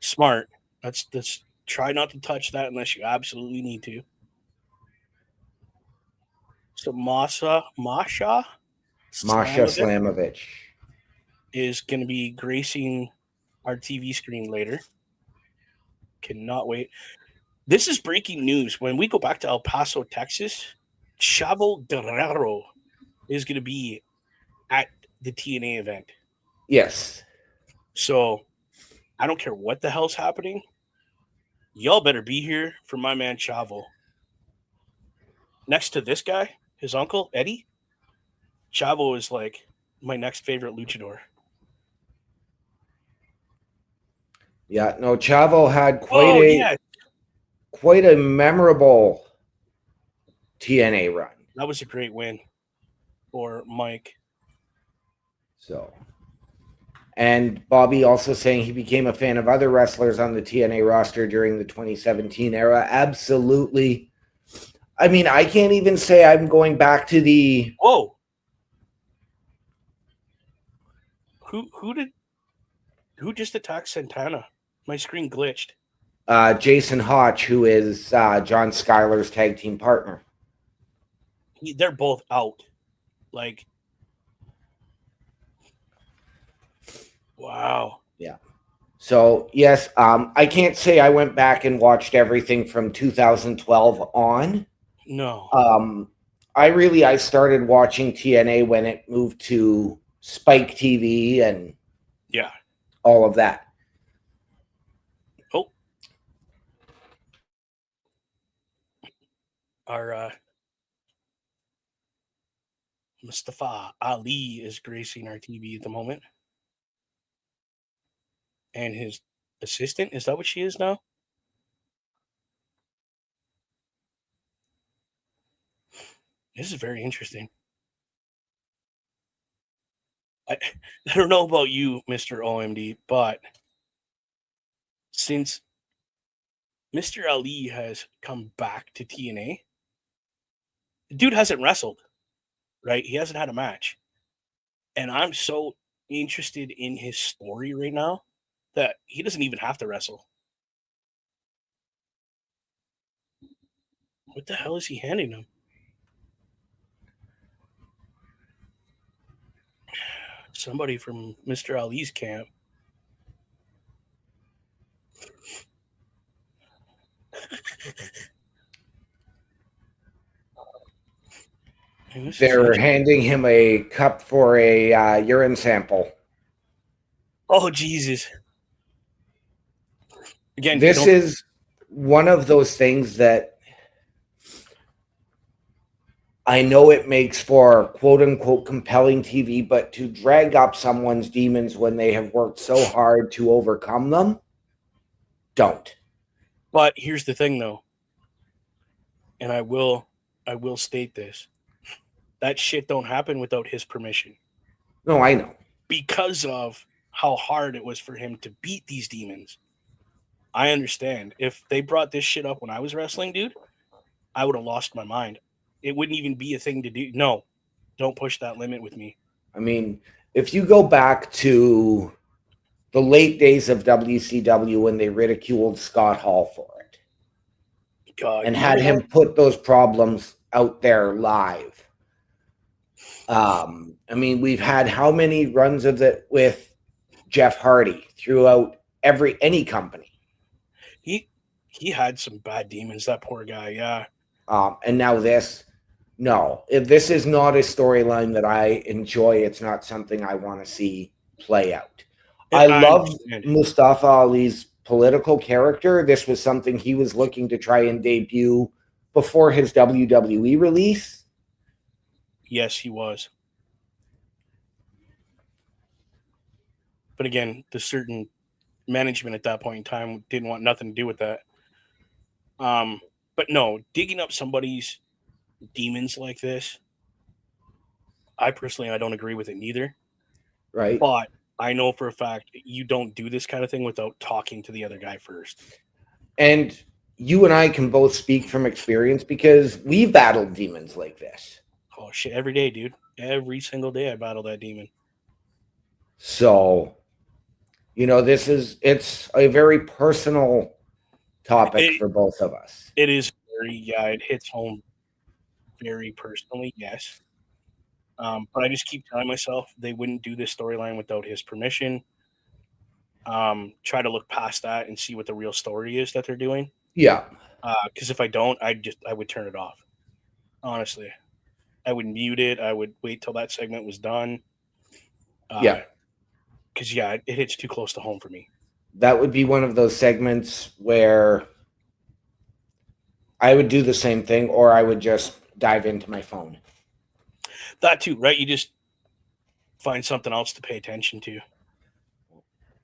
Smart. That's try not to touch that unless you absolutely need to. So Masha Slamovich is going to be gracing our TV screen later. Cannot wait. This is breaking news. When we go back to El Paso, Texas, Chavo Guerrero is going to be at the TNA event. Yes. So I don't care what the hell's happening. Y'all better be here for my man Chavo. Next to this guy, his uncle, Eddie, Chavo is like my next favorite luchador. Yeah, no, Chavo had quite a memorable TNA run. That was a great win for Mike. So, and Bobby also saying he became a fan of other wrestlers on the TNA roster during the 2017 era. Absolutely. I mean, I can't even say I'm going back to the. Whoa. Who just attacked Santana? My screen glitched. Jason Hotch, who is John Schuyler's tag team partner. They're both out. Like, wow. Yeah. So, yes, I can't say I went back and watched everything from 2012 on. No. I started watching TNA when it moved to Spike TV and all of that. Oh. Our Mustafa Ali is gracing our TV at the moment. And his assistant, is that what she is now? This is very interesting. I don't know about you, Mr. OMD, but since Mr. Ali has come back to TNA, the dude hasn't wrestled, right? He hasn't had a match. And I'm so interested in his story right now that he doesn't even have to wrestle. What the hell is he handing him? Somebody from Mr. Ali's camp. They're handing him a cup for a urine sample. Oh, Jesus. Again, this is one of those things that I know it makes for quote unquote compelling TV, but to drag up someone's demons when they have worked so hard to overcome them, don't. But here's the thing, though, and I will state this: that shit don't happen without his permission. No, I know. Because of how hard it was for him to beat these demons. I understand. If they brought this shit up when I was wrestling, dude, I would have lost my mind. It wouldn't even be a thing to do. No, don't push that limit with me. I mean, if you go back to the late days of WCW when they ridiculed Scott Hall for it, God, and had him put those problems out there live. I mean, we've had how many runs of it with Jeff Hardy throughout any company. He had some bad demons, that poor guy, yeah. And now this. No, if this is not a storyline that I enjoy, it's not something I want to see play out. I love Mustafa Ali's political character. This was something he was looking to try and debut before his WWE release. Yes, he was. But again, the certain management at that point in time didn't want nothing to do with that. But no, digging up somebody's demons like this, I don't agree with it neither. Right. But I know for a fact you don't do this kind of thing without talking to the other guy first. And you and I can both speak from experience because we've battled demons like this. Oh, shit. Every day, dude. Every single day I battle that demon. So, it's a very personal topic for both of us. It is it hits home very personally, yes. But I just keep telling myself they wouldn't do this storyline without his permission. Try to look past that and see what the real story is that they're doing. Yeah. Because if I don't, I would turn it off. Honestly, I would mute it. I would wait till that segment was done. Yeah. Because it hits too close to home for me. That would be one of those segments where I would do the same thing, or I would just dive into my phone. That too, right? You just find something else to pay attention to.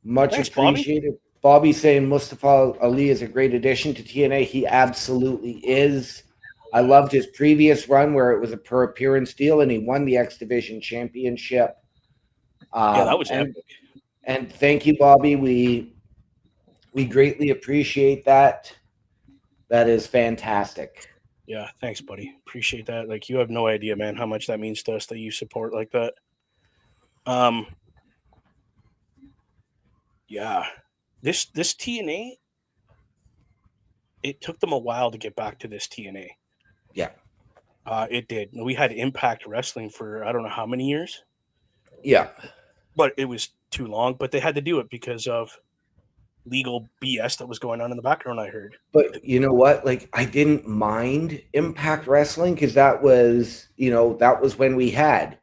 Much appreciated. Bobby saying Mustafa Ali is a great addition to TNA. He absolutely is. I loved his previous run where it was a per appearance deal and he won the X Division Championship. That was epic. And thank you, Bobby. We greatly appreciate that. That is fantastic. Yeah, thanks, buddy. Appreciate that. Like, you have no idea, man, how much that means to us that you support like that. Yeah. This TNA, it took them a while to get back to this TNA. Yeah. It did. We had Impact Wrestling for I don't know how many years. Yeah. But it was too long. But they had to do it because of legal BS that was going on in the background, I heard. But you know what? Like, I didn't mind Impact Wrestling because that was when we had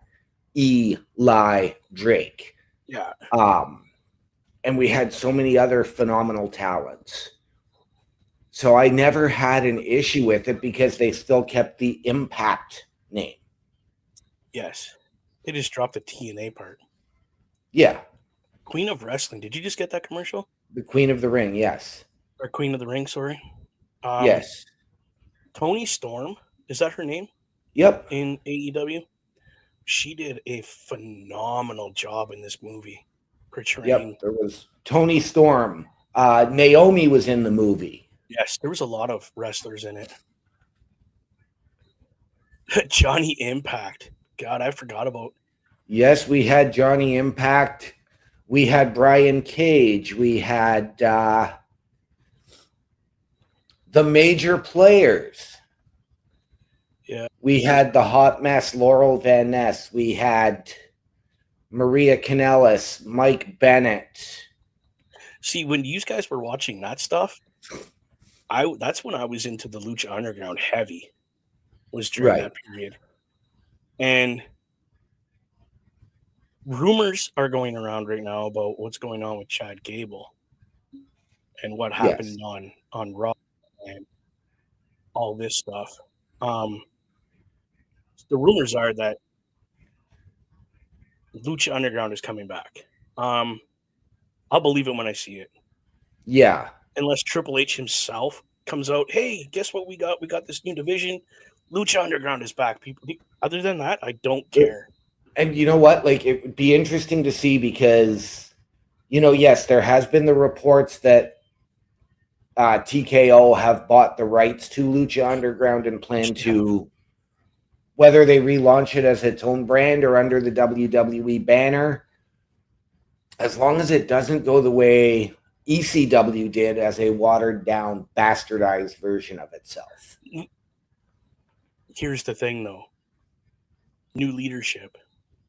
Eli Drake. Yeah. And we had so many other phenomenal talents. So I never had an issue with it because they still kept the Impact name. Yes. They just dropped the TNA part. Yeah. Queen of Wrestling. Did you just get that commercial? The Queen of the Ring, yes. Or Queen of the Ring, sorry. Yes. Toni Storm, is that her name? Yep. In AEW? She did a phenomenal job in this movie. Portraying. Yep, there was Toni Storm. Naomi was in the movie. Yes, there was a lot of wrestlers in it. Johnny Impact. God, I forgot about. Yes, we had Johnny Impact. We had Brian Cage. We had the major players. Yeah. We had the hot mess Laurel Van Ness. We had Maria Kanellis, Mike Bennett. See, when you guys were watching that stuff, that's when I was into the Lucha Underground heavy. Was during that period. And rumors are going around right now about what's going on with Chad Gable and what happened on Raw and all this stuff. The rumors are that Lucha Underground is coming back. I'll believe it when I see it. Yeah. Unless Triple H himself comes out, hey, guess what we got? We got this new division. Lucha Underground is back. People. Other than that, I don't care. And you know what? Like, it would be interesting to see because, yes, there has been the reports that TKO have bought the rights to Lucha Underground and plan to, whether they relaunch it as its own brand or under the WWE banner, as long as it doesn't go the way ECW did as a watered down, bastardized version of itself. Here's the thing, though. New leadership.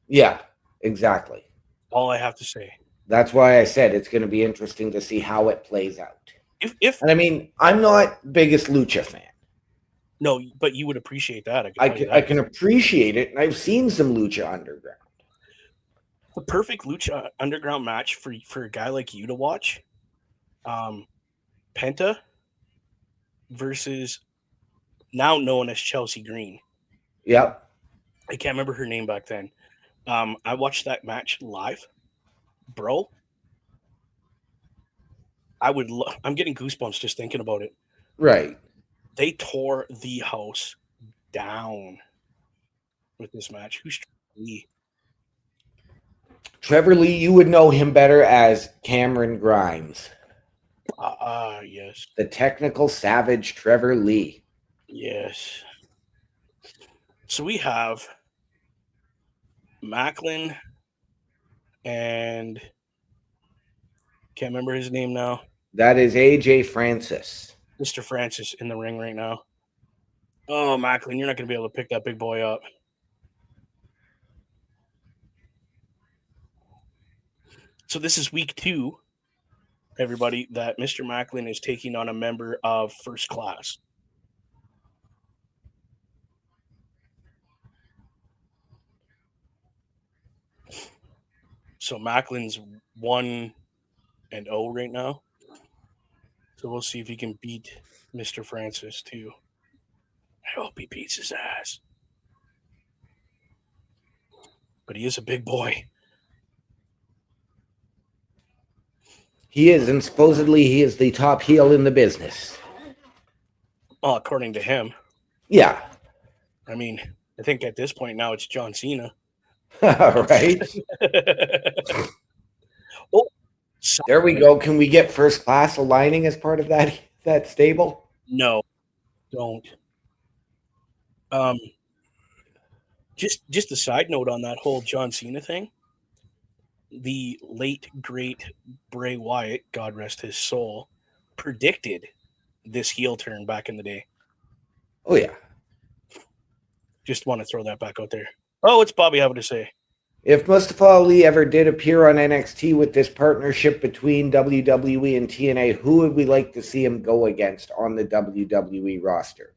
Yeah, exactly. All I have to say. That's why I said it's going to be interesting to see how it plays out. And I mean, I'm not biggest Lucha fan. No, but you would appreciate that. I can appreciate it, and I've seen some Lucha Underground. The perfect Lucha Underground match for a guy like you to watch. Penta versus now known as Chelsea Green. Yep. I can't remember her name back then. I watched that match live, bro. I'm getting goosebumps just thinking about it. Right. They tore the house down with this match. Who's Lee? Trevor Lee, you would know him better as Cameron Grimes. Yes. The technical savage Trevor Lee. Yes. So we have Macklin and can't remember his name now. That is AJ Francis. Mr. Francis in the ring right now. Oh, Macklin, you're not going to be able to pick that big boy up. So this is week 2, everybody, that Mr. Macklin is taking on a member of First Class. So Macklin's 1-0 right now. So we'll see if he can beat Mr. Francis too. I hope he beats his ass. But he is a big boy. He is, and supposedly he is the top heel in the business. Oh, according to him. Yeah. I mean, I think at this point now it's John Cena. Right? Oh, there we go. Can we get First Class aligning as part of that stable? No, don't. Just a side note on that whole John Cena thing. The late, great Bray Wyatt, God rest his soul, predicted this heel turn back in the day. Oh, yeah. Just want to throw that back out there. Oh, what's Bobby having to say? If Mustafa Ali ever did appear on NXT with this partnership between WWE and TNA, who would we like to see him go against on the WWE roster?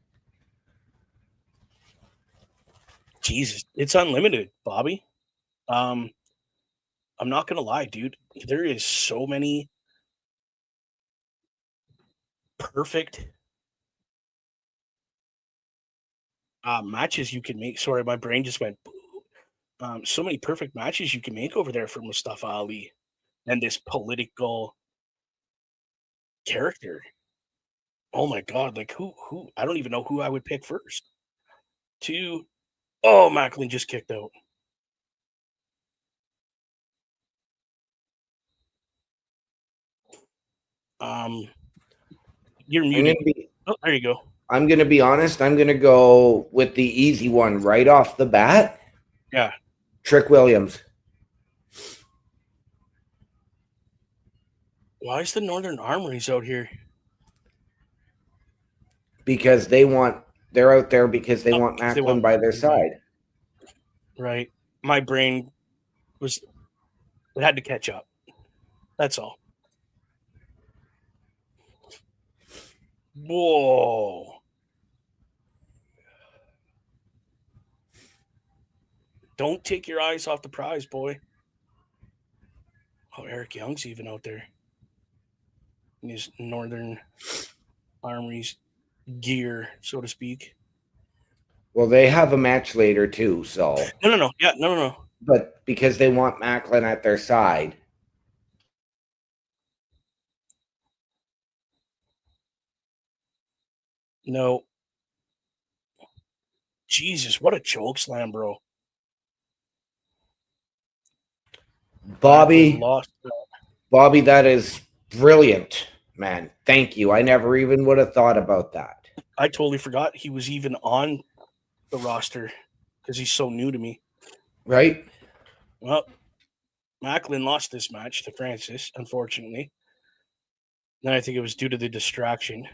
Jesus, it's unlimited, Bobby. I'm not going to lie, dude. There is so many perfect matches you can make. Sorry, my brain just went. So many perfect matches you can make over there for Mustafa Ali and this political character. Oh my God, like who? I don't even know who I would pick first. Oh, Macklin just kicked out. You're muted. There you go. I'm going to be honest. I'm going to go with the easy one right off the bat. Yeah. Trick Williams. Why is the Northern Armories out here? Because they're out there because they want Macklin by their side. Right. My brain it had to catch up. That's all. Whoa. Don't take your eyes off the prize, boy. Oh, Eric Young's even out there in his Northern Armories gear, so to speak. Well, they have a match later too, so. No. Yeah, no. But because they want Macklin at their side. No. Jesus, what a choke slam, bro. Bobby, that is brilliant, man. Thank you. I never even would have thought about that. I totally forgot he was even on the roster because he's so new to me. Right? Well, Macklin lost this match to Francis, unfortunately. Then I think it was due to the distraction.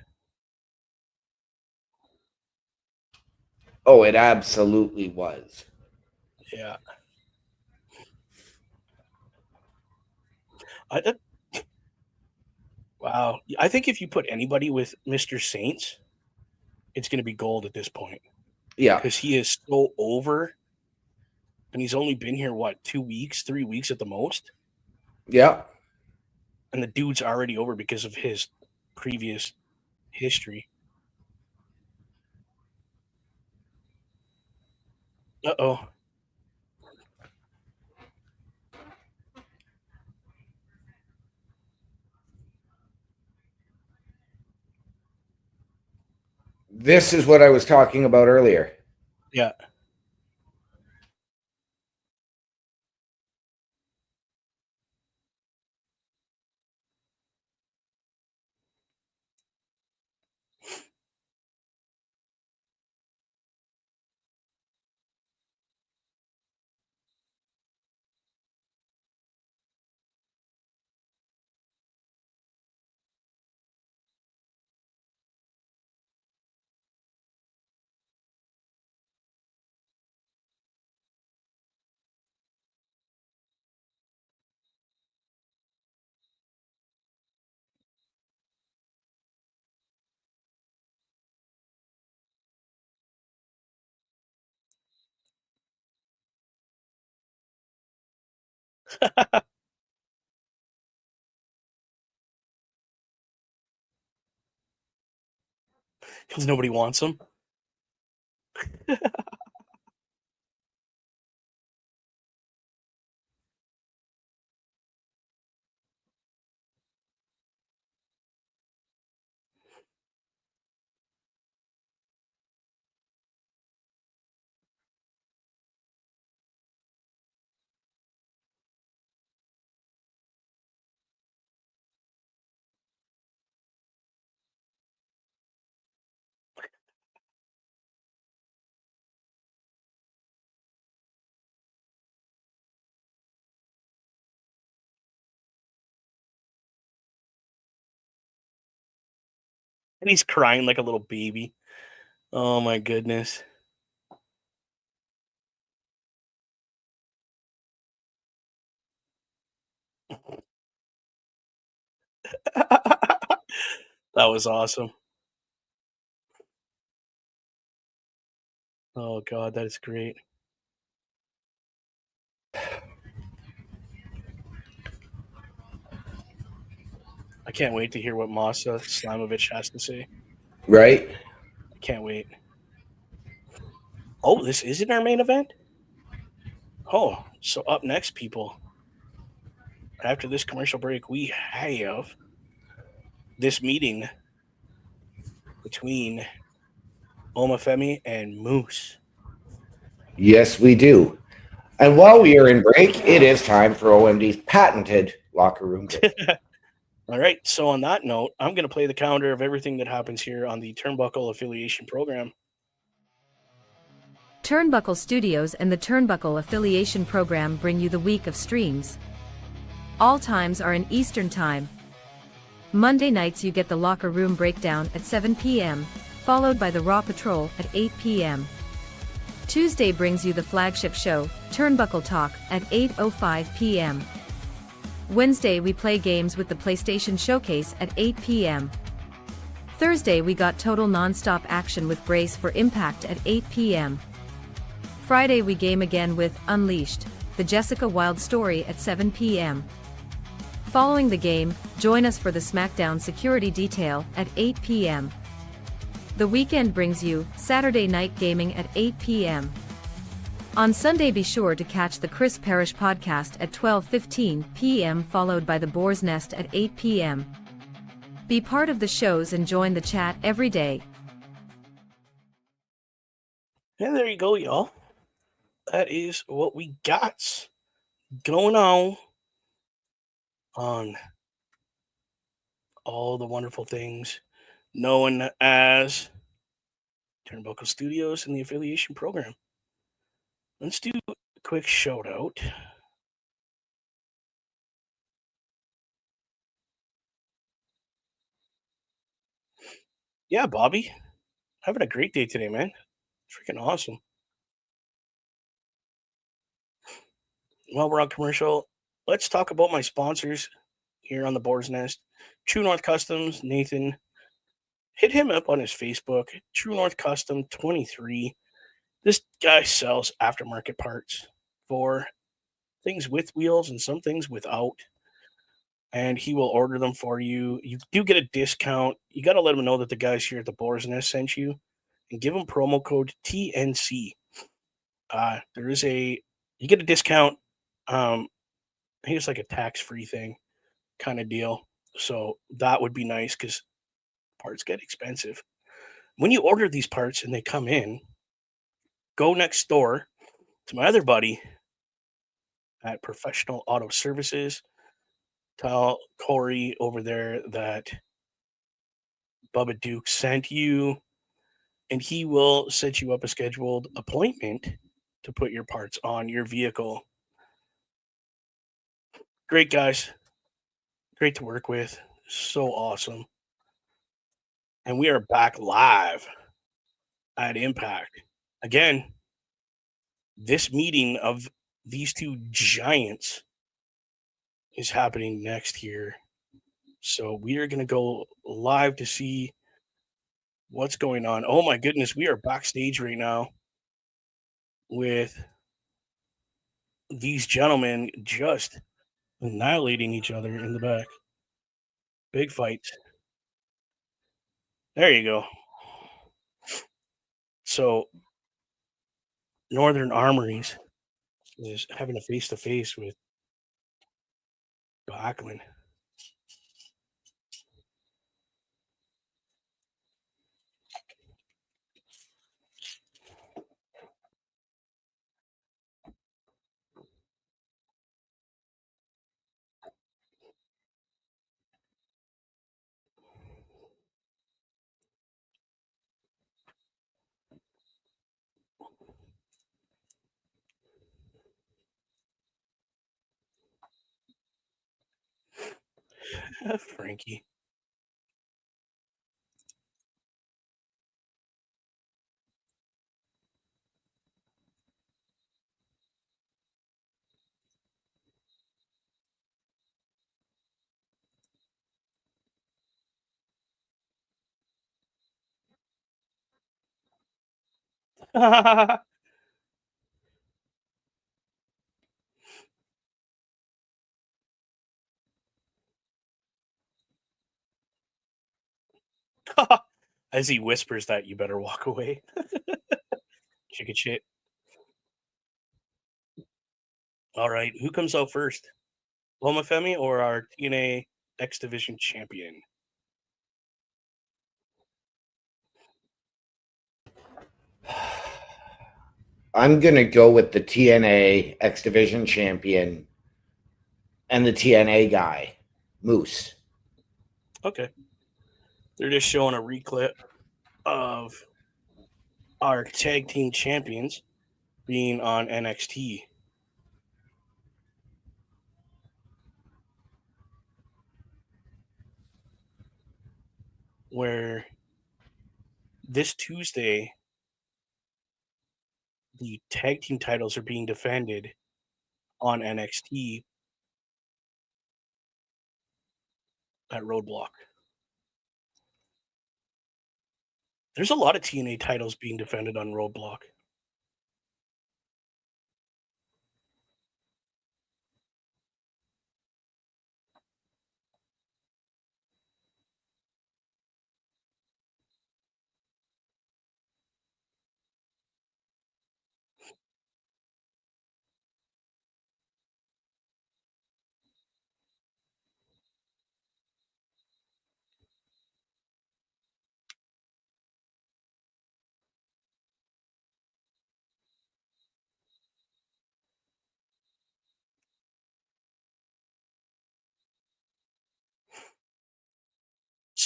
Oh, it absolutely was. Yeah. Wow. I think if you put anybody with Mr. Saints, it's going to be gold at this point. Yeah. Because he is so over. And he's only been here, 2 weeks, 3 weeks at the most? Yeah. And the dude's already over because of his previous history. Uh-oh. This is what I was talking about earlier. Yeah. Because nobody wants him. And he's crying like a little baby. Oh, my goodness. That was awesome. Oh, God, that is great. I can't wait to hear what Masa Slamovich has to say. Right? I can't wait. Oh, this isn't our main event? Oh, so up next, people. After this commercial break, we have this meeting between Omafemi and Moose. Yes, we do. And while we are in break, it is time for OMD's patented locker room break. All right. So on that note, I'm going to play the calendar of everything that happens here on the Turnbuckle Affiliation Program. Turnbuckle Studios and the Turnbuckle Affiliation Program bring you the week of streams. All times are in Eastern Time. Monday nights you get the Locker Room Breakdown at 7 p.m., followed by the Raw Patrol at 8 p.m. Tuesday brings you the flagship show, Turnbuckle Talk, at 8:05 p.m. Wednesday we play games with the PlayStation Showcase at 8 p.m. Thursday we got total non-stop action with Brace for Impact at 8 p.m. Friday we game again with Unleashed, the Jessica Wilde story at 7 p.m. Following the game, join us for the SmackDown security detail at 8 p.m. The weekend brings you Saturday Night Gaming at 8 p.m. On Sunday be sure to catch the Chris Parrish podcast at 12:15 p.m. followed by the Boar's Nest at 8 p.m. Be part of the shows and join the chat every day. And there you go, y'all. That is what we got going on all the wonderful things known as Turnbuckle Studios and the affiliation program. Let's do a quick shout out. Yeah, Bobby, having a great day today, man. Freaking awesome. While we're on commercial, let's talk about my sponsors here on the Boar's Nest. True North Customs, Nathan. Hit him up on his Facebook, True North Custom 23. This guy sells aftermarket parts for things with wheels and some things without. And he will order them for you. You do get a discount. You got to let him know that the guys here at the Boar's Nest sent you and give them promo code TNC. You get a discount. I think it's like a tax-free thing kind of deal. So that would be nice because parts get expensive. When you order these parts and they come in, go next door to my other buddy at Professional Auto Services. Tell Corey over there that Bubba Duke sent you, and he will set you up a scheduled appointment to put your parts on your vehicle. Great guys. Great to work with. So awesome. And we are back live at Impact. Again, this meeting of these two giants is happening next year. So we are going to go live to see what's going on. Oh my goodness, we are backstage right now with these gentlemen just annihilating each other in the back. Big fights. There you go. So Northern Armories is having a face-to-face with Backlund. Frankie. As he whispers that, you better walk away. Chicken shit. All right, who comes out first? Loma Femi or our TNA X Division champion? I'm going to go with the TNA X Division champion and the TNA guy, Moose. Okay. They're just showing a reclip of our tag team champions being on NXT. Where this Tuesday, the tag team titles are being defended on NXT at Roadblock. There's a lot of TNA titles being defended on Roadblock.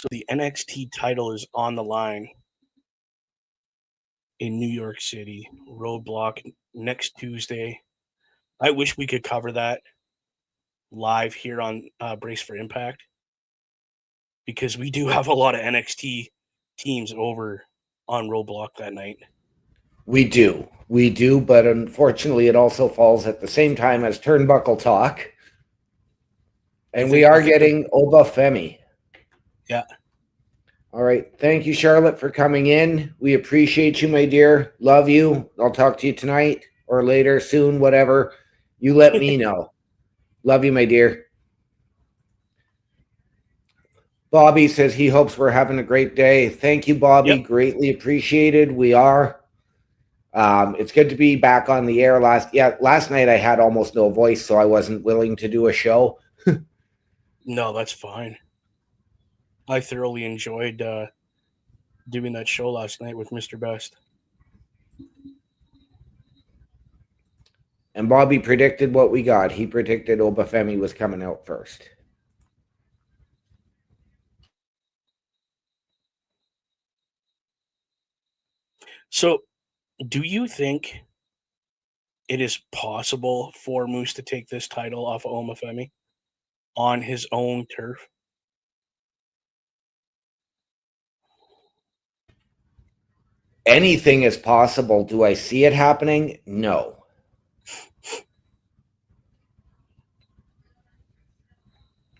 So the NXT title is on the line in New York City, Roadblock next Tuesday. I wish we could cover that live here on Brace for Impact, because we do have a lot of NXT teams over on Roadblock that night. We do, but unfortunately, it also falls at the same time as Turnbuckle Talk, and we are getting Oba Femi. Yeah. All right. Thank you, Charlotte, for coming in. We appreciate you, my dear. Love you. I'll talk to you tonight or later, soon, whatever. You let me know. Love you, my dear. Bobby says he hopes we're having a great day. Thank you, Bobby. Yep. Greatly appreciated. We are. It's good to be back on the air. Last night I had almost no voice, so I wasn't willing to do a show. No, that's fine. I thoroughly enjoyed doing that show last night with Mr. Best. And Bobby predicted what we got. He predicted Oba Femi was coming out first. So, do you think it is possible for Moose to take this title off of Oba Femi on his own turf? Anything is possible. Do I see it happening? No.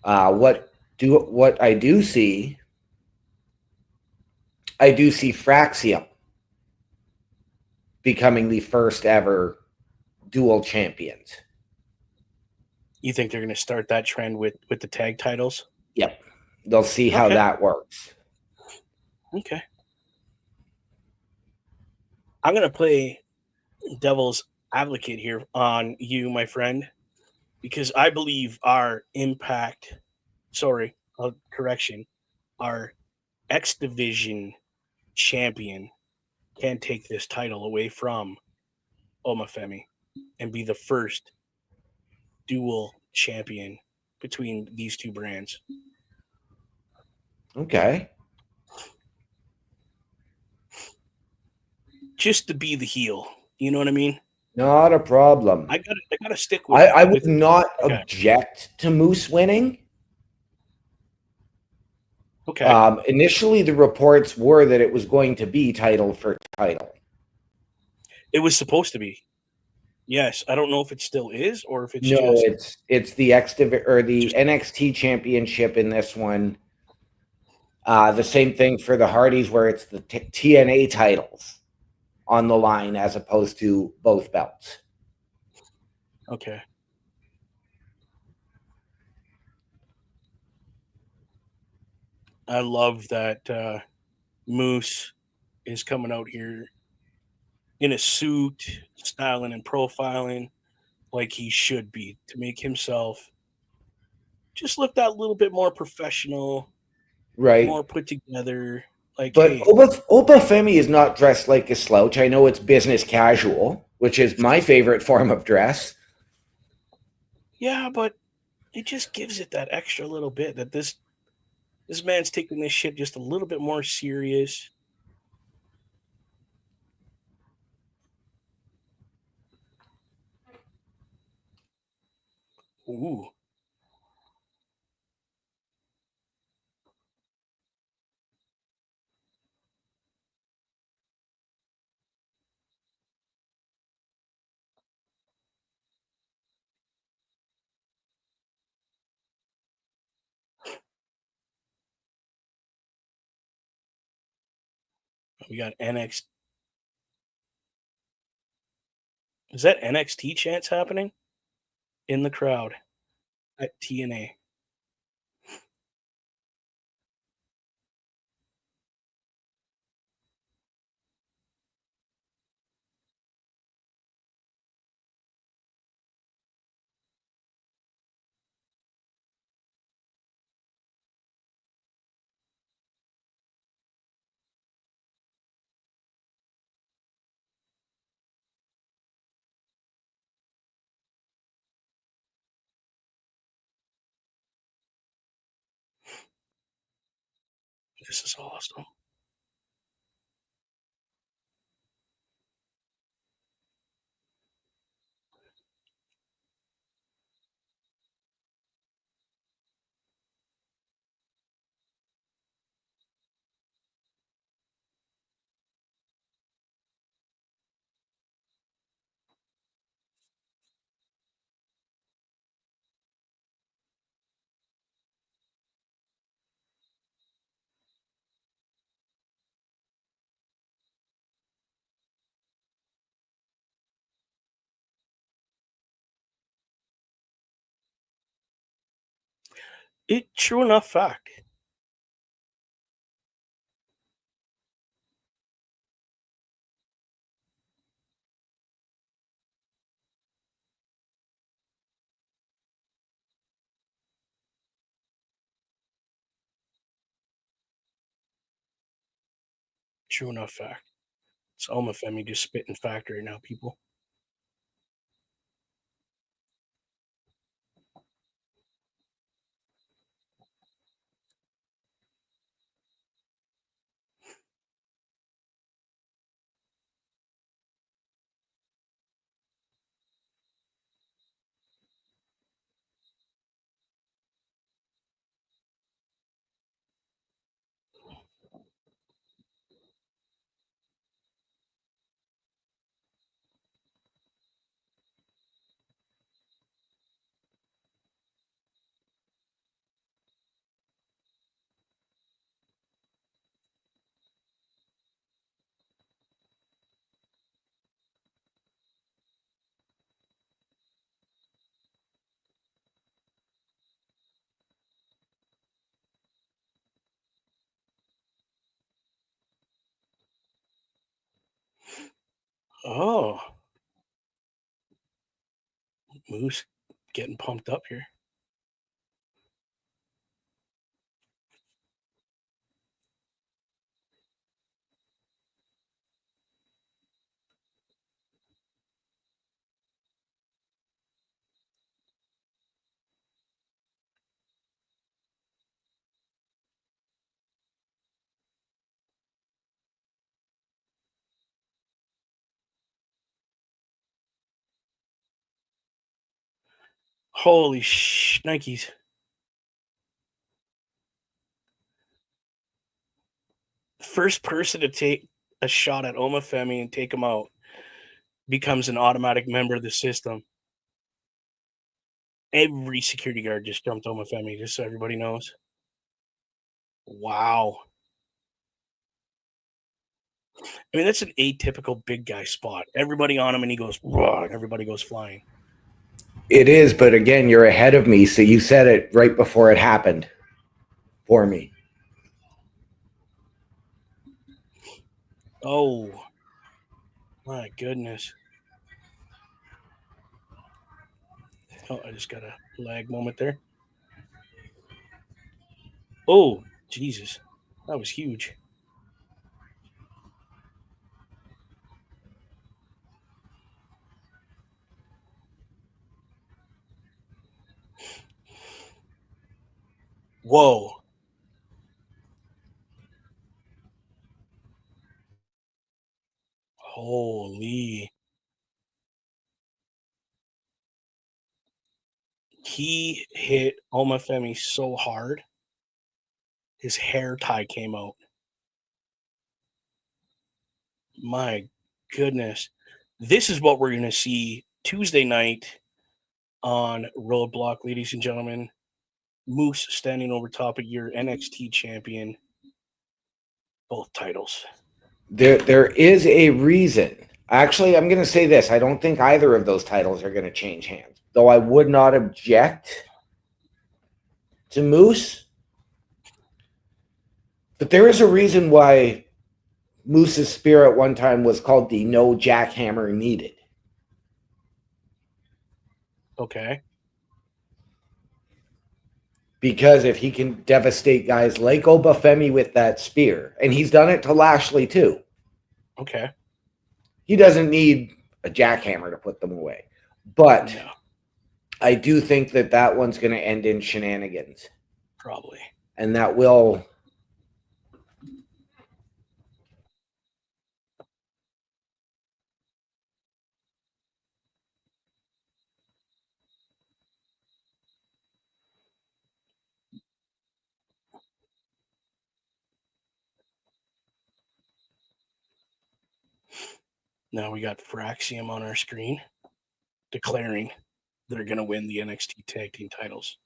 What I do see Fraxium becoming the first ever dual champions. You think they're going to start that trend with the tag titles? Yep. They'll see how that works. Okay. I'm going to play devil's advocate here on you, my friend, because I believe our our X Division champion can take this title away from Oba Femi and be the first dual champion between these two brands. Okay. Just to be the heel. You know what I mean? Not a problem. I gotta stick with. I would not object to Moose winning. Okay. Initially, the reports were that it was going to be title for title. It was supposed to be. Yes, I don't know if it still is or if it's it's the NXT championship in this one. The same thing for the Hardys, where it's the TNA titles on the line as opposed to both belts. Okay. I love that Moose is coming out here in a suit, styling and profiling like he should be, to make himself just look that little bit more professional, right? More put together. Like, but hey, Oba Femi is not dressed like a slouch. I know it's business casual, which is my favorite form of dress. Yeah, but it just gives it that extra little bit that this man's taking this shit just a little bit more serious. Ooh. We got NXT. Is that NXT chants happening in the crowd at TNA? This is awesome. True enough fact. True enough fact. It's Oma Femi just spitting fact right now, people. Oh, Moose getting pumped up here. Holy Nikes. First person to take a shot at Oma Femi and take him out becomes an automatic member of the system. Every security guard just jumped Oma Femi, just so everybody knows. Wow. I mean, that's an atypical big guy spot. Everybody on him, and he goes, raw, and everybody goes flying. It is, but again, you're ahead of me, so you said it right before it happened for me. Oh, my goodness. Oh, I just got a lag moment there. Oh, Jesus. That was huge. Whoa. Holy. He hit Oma Femi so hard, his hair tie came out. My goodness. This is what we're going to see Tuesday night on Roadblock, ladies and gentlemen. Moose standing over top of your NXT champion. Both titles. There is a reason. Actually, I'm going to say this. I don't think either of those titles are going to change hands, though I would not object to Moose. But there is a reason why Moose's spear at one time was called the No Jackhammer Needed. Okay. Because if he can devastate guys like Oma Femi with that spear, and he's done it to Lashley too. Okay. He doesn't need a jackhammer to put them away. But no. I do think that that one's going to end in shenanigans. Probably. And that will Now we got Fraxium on our screen declaring they're going to win the NXT Tag Team titles.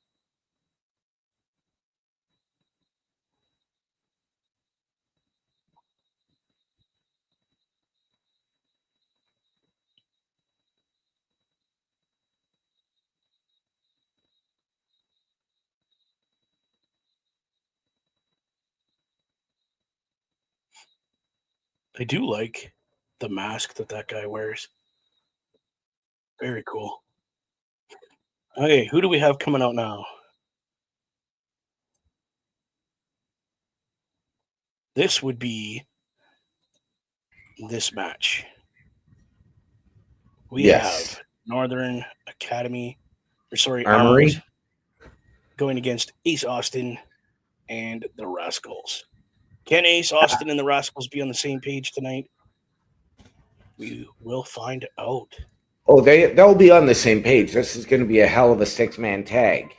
I do like the mask that guy wears. Very cool. Okay, who do we have coming out now? This would be this match. We have Northern Academy, Armory, going against Ace Austin and the Rascals. Can Ace Austin and the Rascals be on the same page tonight? We will find out. Oh, they'll be on the same page. This is going to be a hell of a 6-man tag.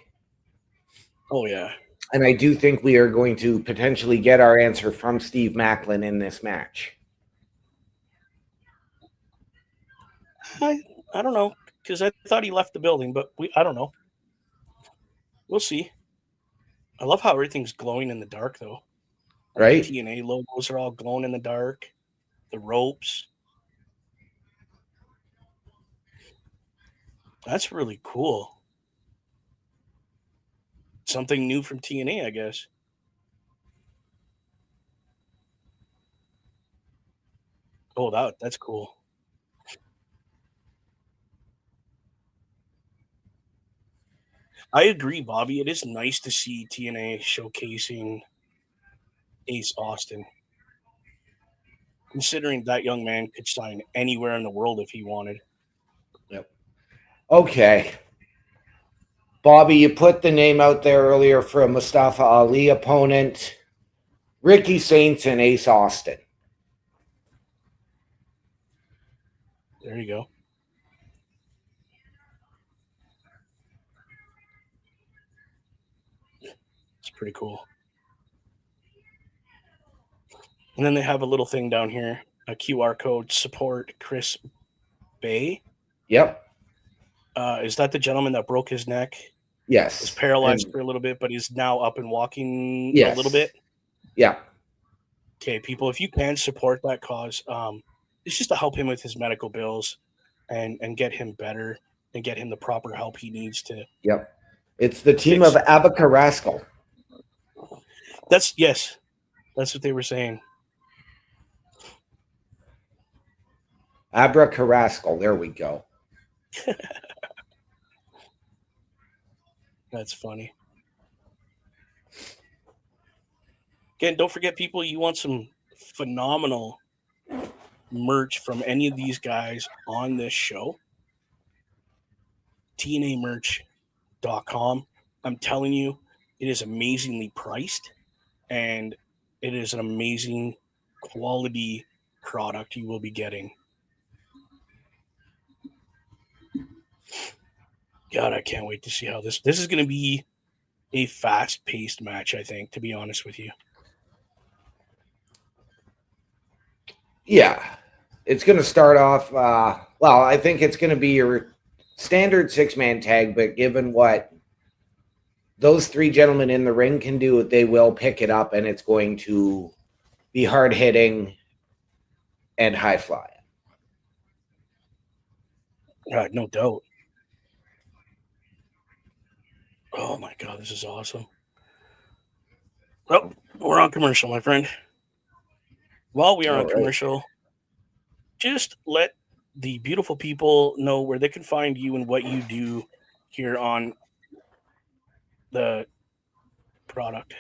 Oh, yeah. And I do think we are going to potentially get our answer from Steve Macklin in this match. I don't know, because I thought he left the building, but I don't know. We'll see. I love how everything's glowing in the dark, though. Right? The TNA logos are all glowing in the dark. The ropes. That's really cool. Something new from TNA, I guess. Oh, that's cool. I agree, Bobby. It is nice to see TNA showcasing Ace Austin. Considering that young man could sign anywhere in the world if he wanted. Yep. Okay. Bobby, you put the name out there earlier for a Mustafa Ali opponent. Ricky Saints and Ace Austin. There you go. It's pretty cool. And then they have a little thing down here, a QR code, support Chris Bay. Yep. Is that the gentleman that broke his neck? Yes. Was paralyzed for a little bit, but he's now up and walking a little bit. Yeah. Okay, people, if you can support that cause, it's just to help him with his medical bills and get him better and get him the proper help he needs to. Yep. It's the team of Abaca Rascal. That's what they were saying. Abraca Rascal. There we go. That's funny. Again, don't forget, people, you want some phenomenal merch from any of these guys on this show. TNAmerch.com. I'm telling you, it is amazingly priced, and it is an amazing quality product you will be getting. God, I can't wait to see how this is going to be a fast-paced match, I think, to be honest with you. Yeah. It's going to start off, I think it's going to be your standard 6-man tag, but given what those 3 gentlemen in the ring can do, they will pick it up, and it's going to be hard-hitting and high-flying. No doubt. Oh, my God, this is awesome. Well, we're on commercial, my friend. While we are on commercial, just let the beautiful people know where they can find you and what you do here on the product.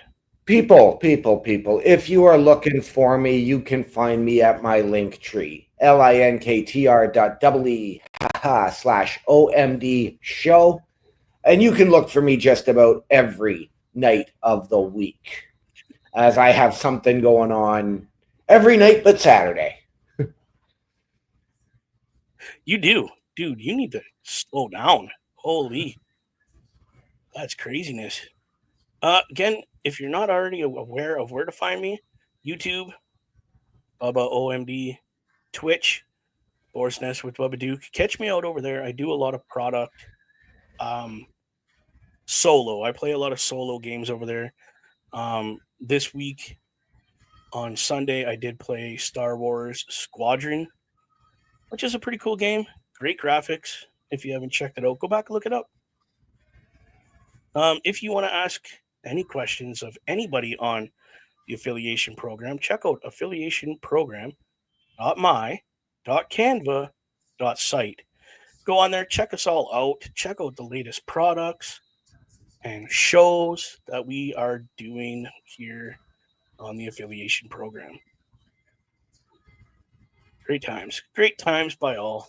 People. If you are looking for me, you can find me at my link tree, linktr.ee/OMD show. And you can look for me just about every night of the week, as I have something going on every night but Saturday. You do. Dude, you need to slow down. Holy. That's craziness. Again, if you're not already aware of where to find me, YouTube, Bubba OMD, Twitch, Boar's Nest with Bubba Duke. Catch me out over there. I do a lot of product solo. I play a lot of solo games over there. This week on Sunday, I did play Star Wars Squadron, which is a pretty cool game. Great graphics. If you haven't checked it out, go back and look it up. If you want to ask any questions of anybody on the affiliation program, check out affiliationprogram.my.canva.site. Go on there, check us all out, check out the latest products and shows that we are doing here on the affiliation program. Great times by all.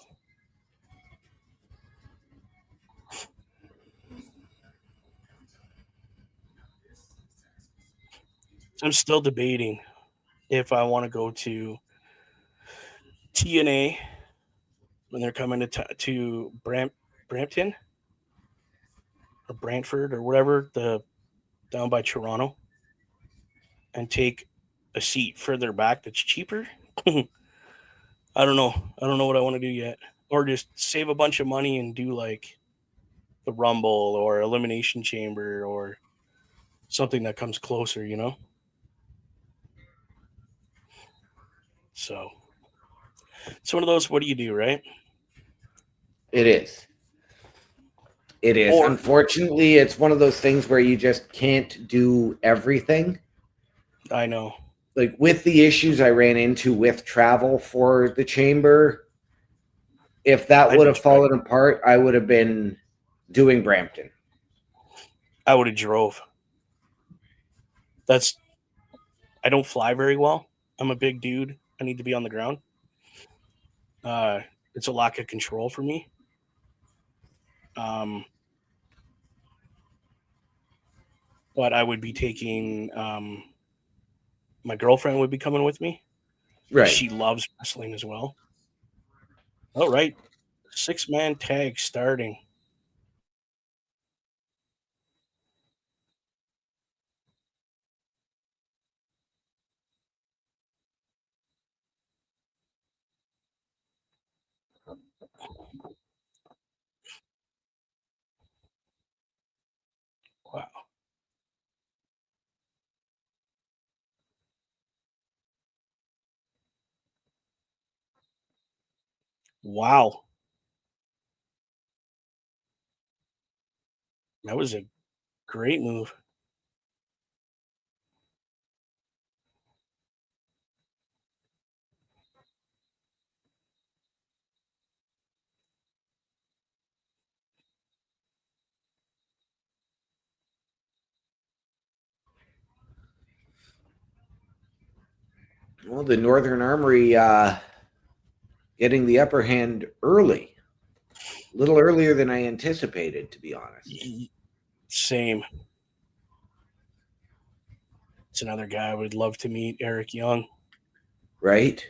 I'm still debating if I want to go to TNA when they're coming to Brampton or Brantford or whatever, down by Toronto, and take a seat further back that's cheaper. I don't know what I want to do yet. Or just save a bunch of money and do like the Rumble or Elimination Chamber or something that comes closer, you know? So it's one of those, what do you do, right? It is. Unfortunately, it's one of those things where you just can't do everything. I know. Like with the issues I ran into with travel for the chamber, if that would have fallen apart, I would have been doing Brampton. I would have drove. I don't fly very well. I'm a big dude. I need to be on the ground. It's a lack of control for me. But I would be taking my girlfriend would be coming with me. Right. She loves wrestling as well. All right. 6-man tag starting. Wow. Wow. That was a great move. Well, the Northern Armory getting the upper hand early. A little earlier than I anticipated, to be honest. Same. It's another guy I would love to meet, Eric Young. Right?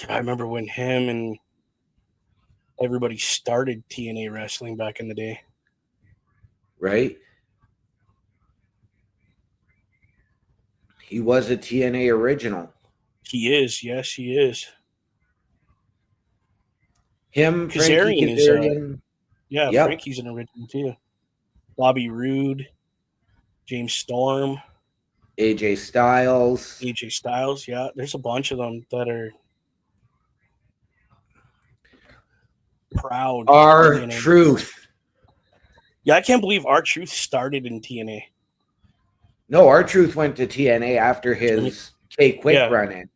I remember when him and everybody started TNA wrestling back in the day. Right? He was a TNA original. He is. Yes, he is. Him, Frankie Kazarian. Yeah, yep. Frankie's an original too. Bobby Roode, James Storm, AJ Styles. Yeah. There's a bunch of them that are proud. R-Truth. Yeah, I can't believe R-Truth started in TNA. No, R-Truth went to TNA after his K-Quick run ended.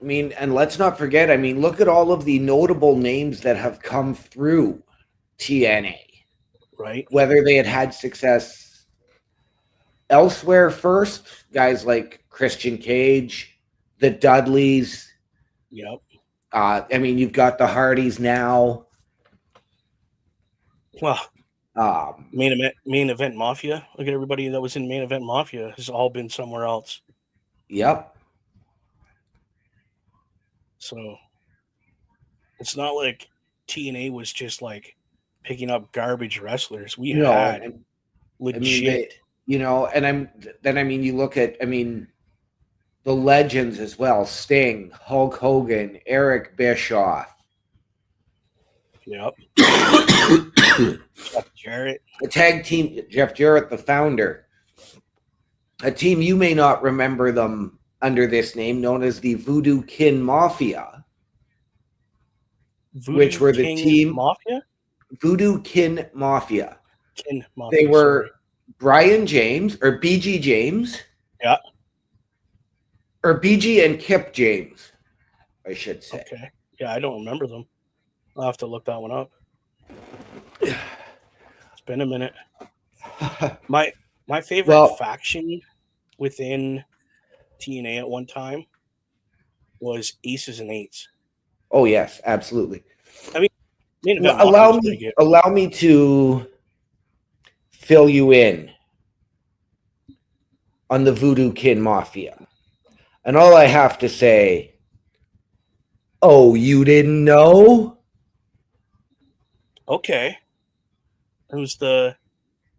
I mean, and let's not forget, I mean, look at all of the notable names that have come through TNA. Right. Whether they had success elsewhere first, guys like Christian Cage, the Dudleys. Yep. I mean, you've got the Hardys now. Well, main event Mafia. Look at everybody that was in Main Event Mafia has all been somewhere else. Yep. So it's not like TNA was just like picking up garbage wrestlers. We No, had and legit. you look at the legends as well: Sting, Hulk Hogan, Eric Bischoff, Yep. Jeff Jarrett. the tag team, Jeff Jarrett, the founder. A team you may not remember them under this name, known as the Voodoo Kin Mafia, which were the team Mafia. Voodoo Kin Mafia. Kin Mafia. They were Brian James or BG James. Yeah. Or BG and Kip James, I should say. Okay. Yeah, I don't remember them. I'll have to look that one up. It's been a minute. My favorite faction within TNA at one time was Aces and Eights. Oh yes, absolutely. I mean, allow me to fill you in on the Voodoo Kin Mafia. And all I have to say, oh, you didn't know? Okay. It was the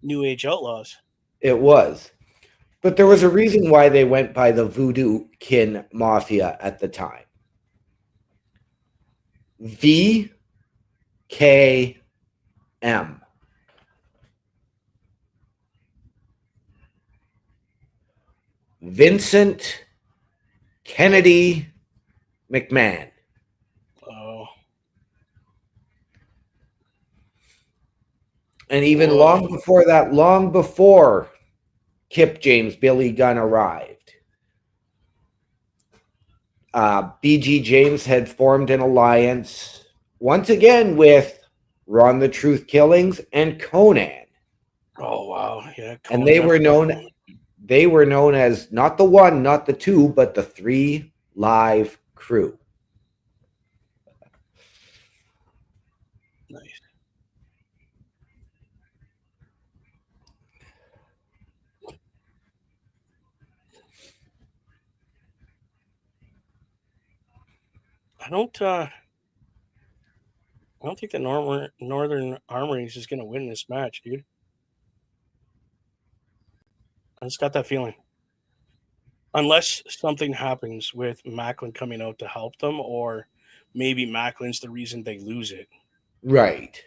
New Age Outlaws. It was. But there was a reason why they went by the Voodoo Kin Mafia at the time. VKM. Vincent Kennedy McMahon. Oh. And even long before Kip James, Billy Gunn arrived, BG James had formed an alliance once again with Ron the Truth Killings and Conan. Oh wow, yeah. Conan. And they were known as not the one, not the two, but the 3 Live Crew. Nice. I don't think the Northern Armories is going to win this match, dude. I just got that feeling. Unless something happens with Macklin coming out to help them, or maybe Macklin's the reason they lose it. Right.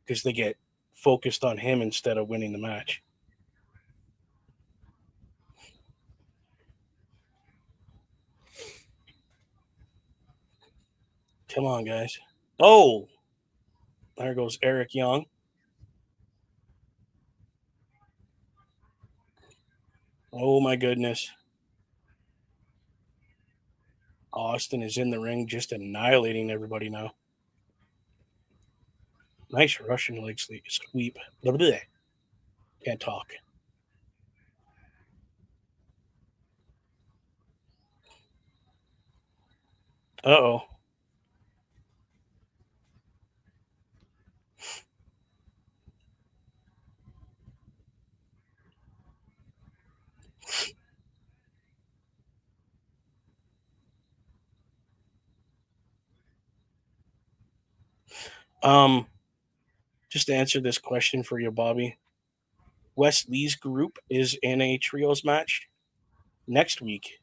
Because they get focused on him instead of winning the match. Come on, guys. Oh, there goes Eric Young. Oh, my goodness. Austin is in the ring, just annihilating everybody now. Nice Russian leg sweep. Blah, blah, blah. Can't talk. Uh-oh. Just to answer this question for you, Bobby. Wes Lee's group is in a trios match next week.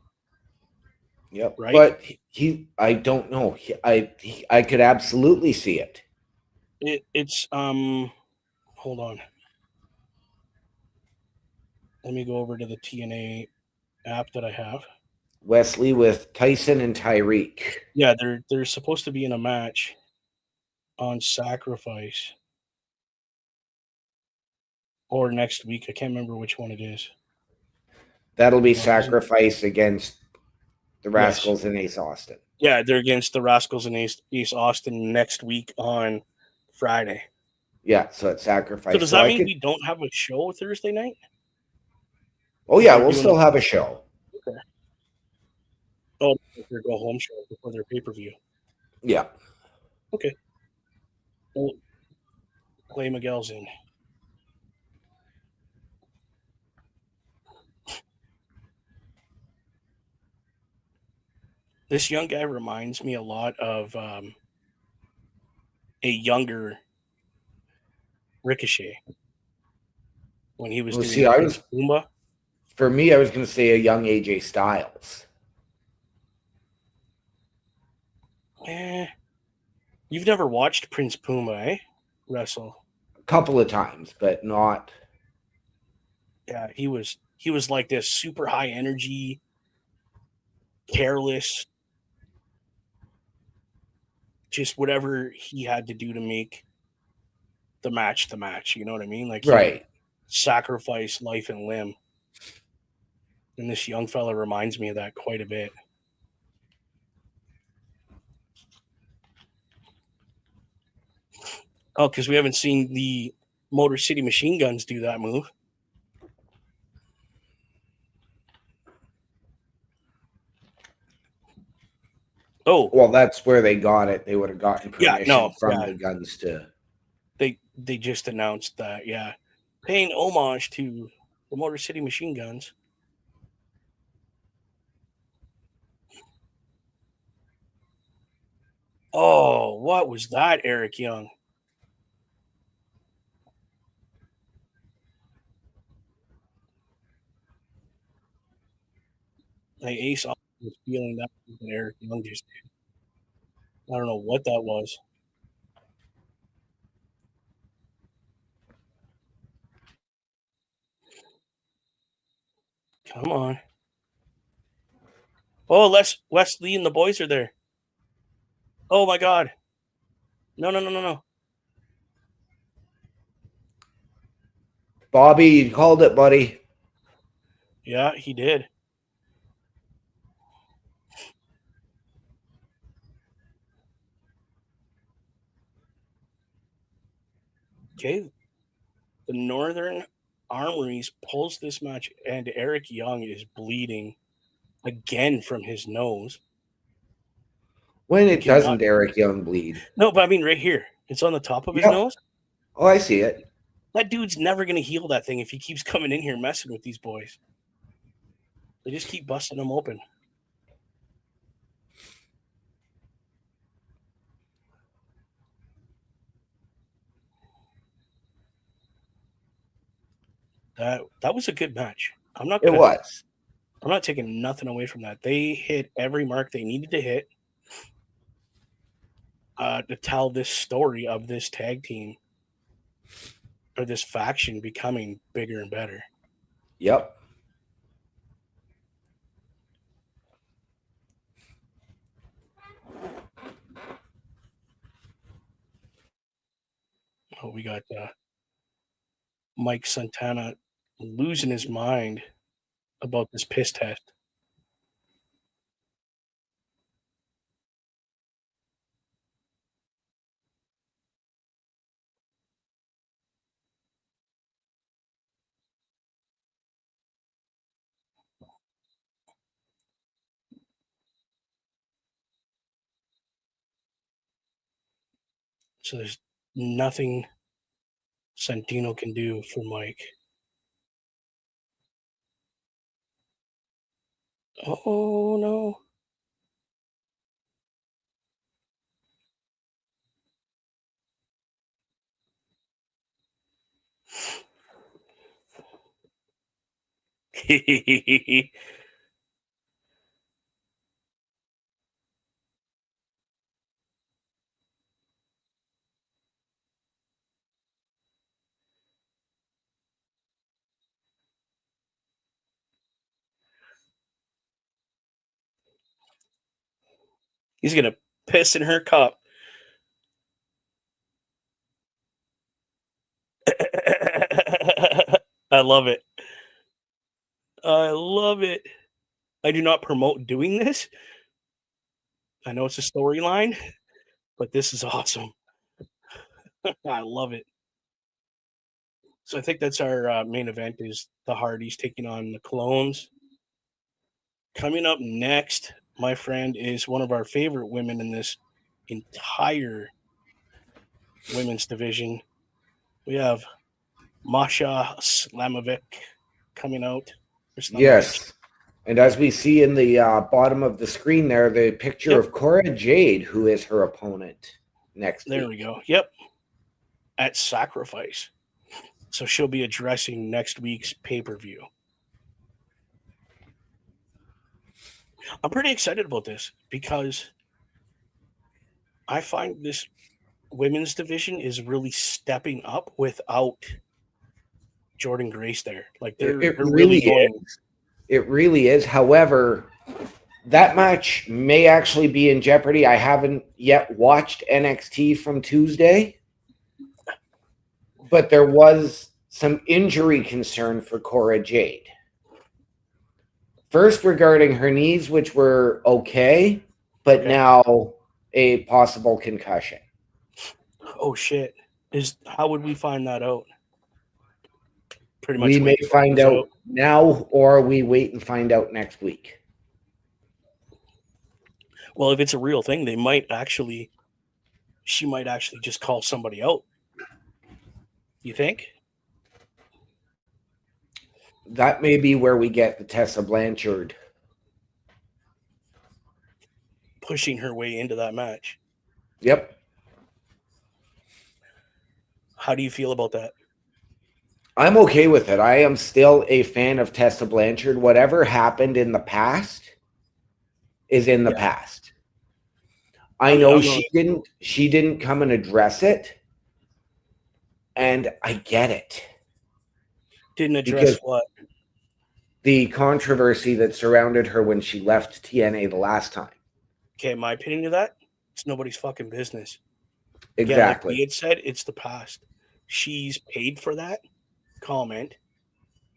Yep. Right? But I don't know. I could absolutely see it. It's hold on. Let me go over to the TNA app that I have. Wesley with Tyson and Tyreek. Yeah, they're supposed to be in a match on Sacrifice. Or next week. I can't remember which one it is. That'll be Sacrifice against the Rascals and Ace Austin. Yeah, they're against the Rascals and Ace Austin next week on Friday. Yeah, so it's Sacrifice. So does that mean we don't have a show Thursday night? Oh, yeah, we'll still have a show. Okay. Oh, their go-home show before their pay-per-view. Yeah. Okay. Well, Clay Miguel's in. This young guy reminds me a lot of a younger Ricochet. When he was Well, doing see, Pumbaa. For me, I was going to say a young AJ Styles. You've never watched Prince Pumbaa, wrestle? A couple of times, but not. Yeah, he was like this super high energy, careless, just whatever he had to do to make the match the match. You know what I mean? Like, right. Sacrifice life and limb. And this young fella reminds me of that quite a bit. Oh, because we haven't seen the Motor City Machine Guns do that move. Oh, well, that's where they got it. They would have gotten permission from the Guns to. They just announced that, paying homage to the Motor City Machine Guns. Oh, what was that, Eric Young? Like Ace was feeling that Eric Young just did. I don't know what that was. Come on. Oh, Wesley and the boys are there. Oh my God. No. Bobby, you called it, buddy. Yeah, he did. Okay. The Northern Armories pulls this match, and Eric Young is bleeding again from his nose. When it doesn't Eric Young bleed? No, but I mean right here. It's on the top of his nose. Oh, I see it. That dude's never going to heal that thing if he keeps coming in here messing with these boys. They just keep busting them open. That was a good match. I'm not taking nothing away from that. They hit every mark they needed to hit to tell this story of this tag team or this faction becoming bigger and better. Yep. Oh, we got Mike Santana losing his mind about this piss test. So there's nothing Santino can do for Mike. Oh, no. He's going to piss in her cup. I love it. I love it. I do not promote doing this. I know it's a storyline, but this is awesome. I love it. So I think that's our main event is the Hardys taking on the Clones. Coming up next, my friend, is one of our favorite women in this entire women's division. We have Masha Slamovic coming out. Yes. And as we see in the bottom of the screen there, the picture of Cora Jade, who is her opponent next week. We go. Yep. at Sacrifice. So she'll be addressing next week's pay-per-view. I'm pretty excited about this because I find this women's division is really stepping up without Jordan Grace there. Like they're really going. It really is. However, that match may actually be in jeopardy. I haven't yet watched NXT from Tuesday, but there was some injury concern for Cora Jade. First, regarding her knees, which were okay, but now a possible concussion. Oh shit! How would we find that out? Pretty much. We may find out now, or we wait and find out next week. Well, if it's a real thing, she might actually just call somebody out. You think? That may be where we get the Tessa Blanchard pushing her way into that match. Yep. How do you feel about that? I'm okay with it. I am still a fan of Tessa Blanchard. Whatever happened in the past is in the past. I know she didn't come and address it, and I get it. Didn't address what? The controversy that surrounded her when she left TNA the last time. Okay, my opinion of that, it's nobody's fucking business. Exactly. Like we had said, it's the past. She's paid for that comment.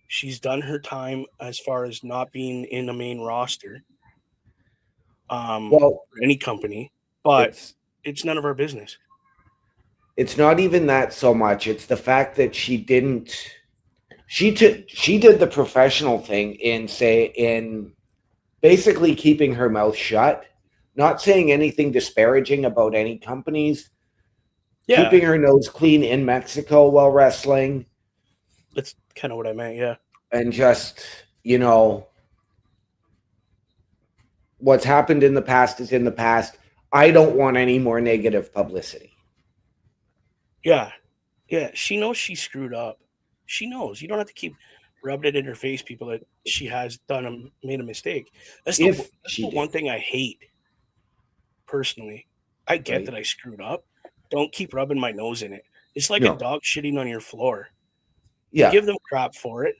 She's done her time as far as not being in the main roster. For any company, but it's none of our business. It's not even that so much. It's the fact that she did the professional thing in basically keeping her mouth shut, not saying anything disparaging about any companies, keeping her nose clean in Mexico while wrestling. That's kind of what I meant, yeah. And just, what's happened in the past is in the past. I don't want any more negative publicity. Yeah. Yeah, she knows she screwed up. She knows. You don't have to keep rubbing it in her face, people, that she has made a mistake. That's the one thing I hate, personally. I get that I screwed up. Don't keep rubbing my nose in it. It's like a dog shitting on your floor. Yeah. You give them crap for it.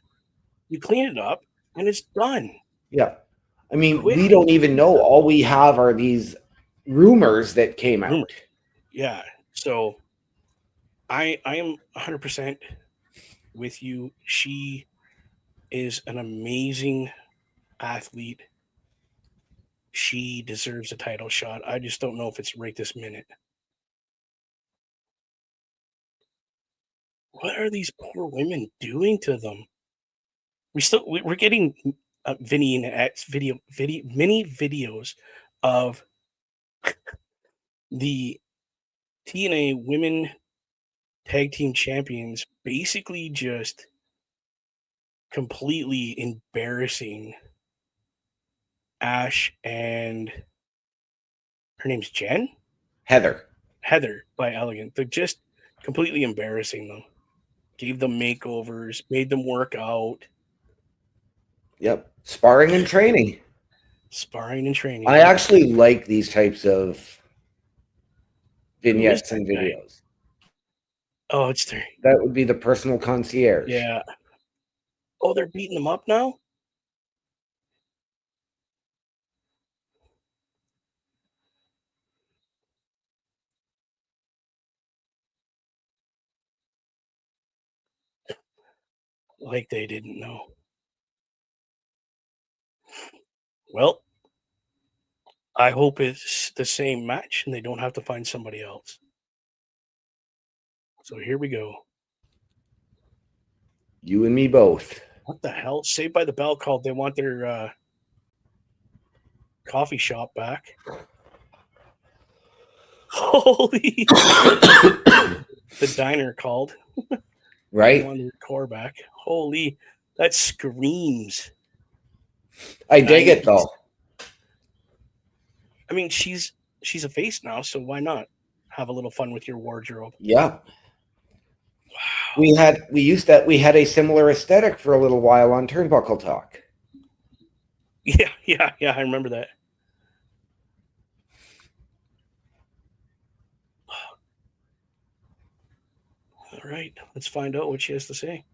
You clean it up, and it's done. Yeah. I mean, we don't even know. All we have are these rumors that came out. Yeah. So I am 100% with you. She is an amazing athlete. She deserves a title shot. I just don't know if it's right this minute. What are these poor women doing to them? We're getting Vinny and X mini videos of the TNA Women Tag Team Champions basically just completely embarrassing Ash and her name's Jen? Heather by Elegant. They're just completely embarrassing them. Gave them makeovers, made them work out. Yep. Sparring and training. I actually like these types of vignettes and videos. Oh, it's there. That would be the personal concierge. Yeah. Oh, they're beating them up now? Like they didn't know. Well, I hope it's the same match and they don't have to find somebody else. So here we go. You and me both. What the hell? Saved by the Bell called. They want their coffee shop back. Holy. The diner called. Right? They want their core back. Holy. That screams. I dig it, though. I mean, she's a face now, so why not have a little fun with your wardrobe? Yeah. We had a similar aesthetic for a little while on Turnbuckle Talk. Yeah, I remember that. All right, let's find out what she has to say.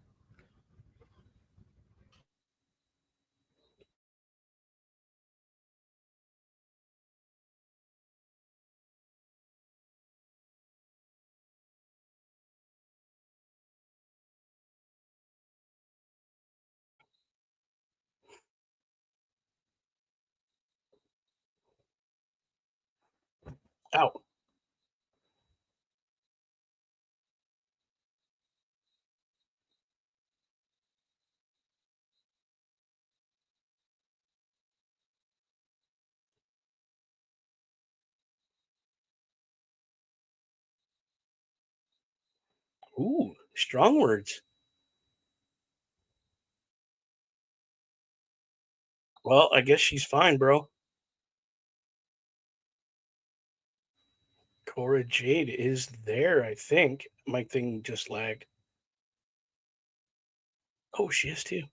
Out. Ooh, strong words. Well, I guess she's fine, bro. Cora Jade is there, I think. My thing just lagged. Oh, she is too.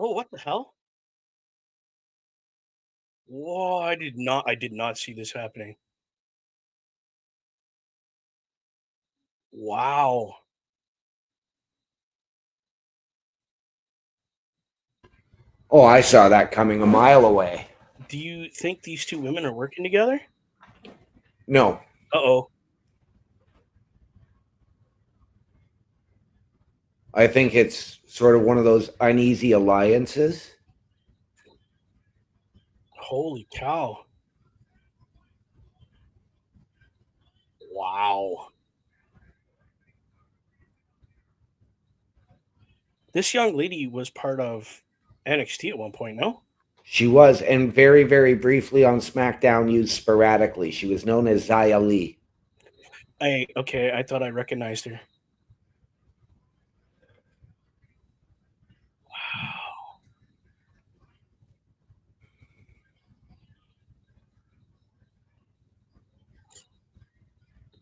Oh, what the hell? Whoa, I did not see this happening. Wow. Oh, I saw that coming a mile away. Do you think these two women are working together? No, Uh-oh. I think it's sort of one of those uneasy alliances. Holy cow. Wow. This young lady was part of NXT at one point, no? She was, and very, very briefly on SmackDown, used sporadically. She was known as Zaya Lee. I thought I recognized her. Wow.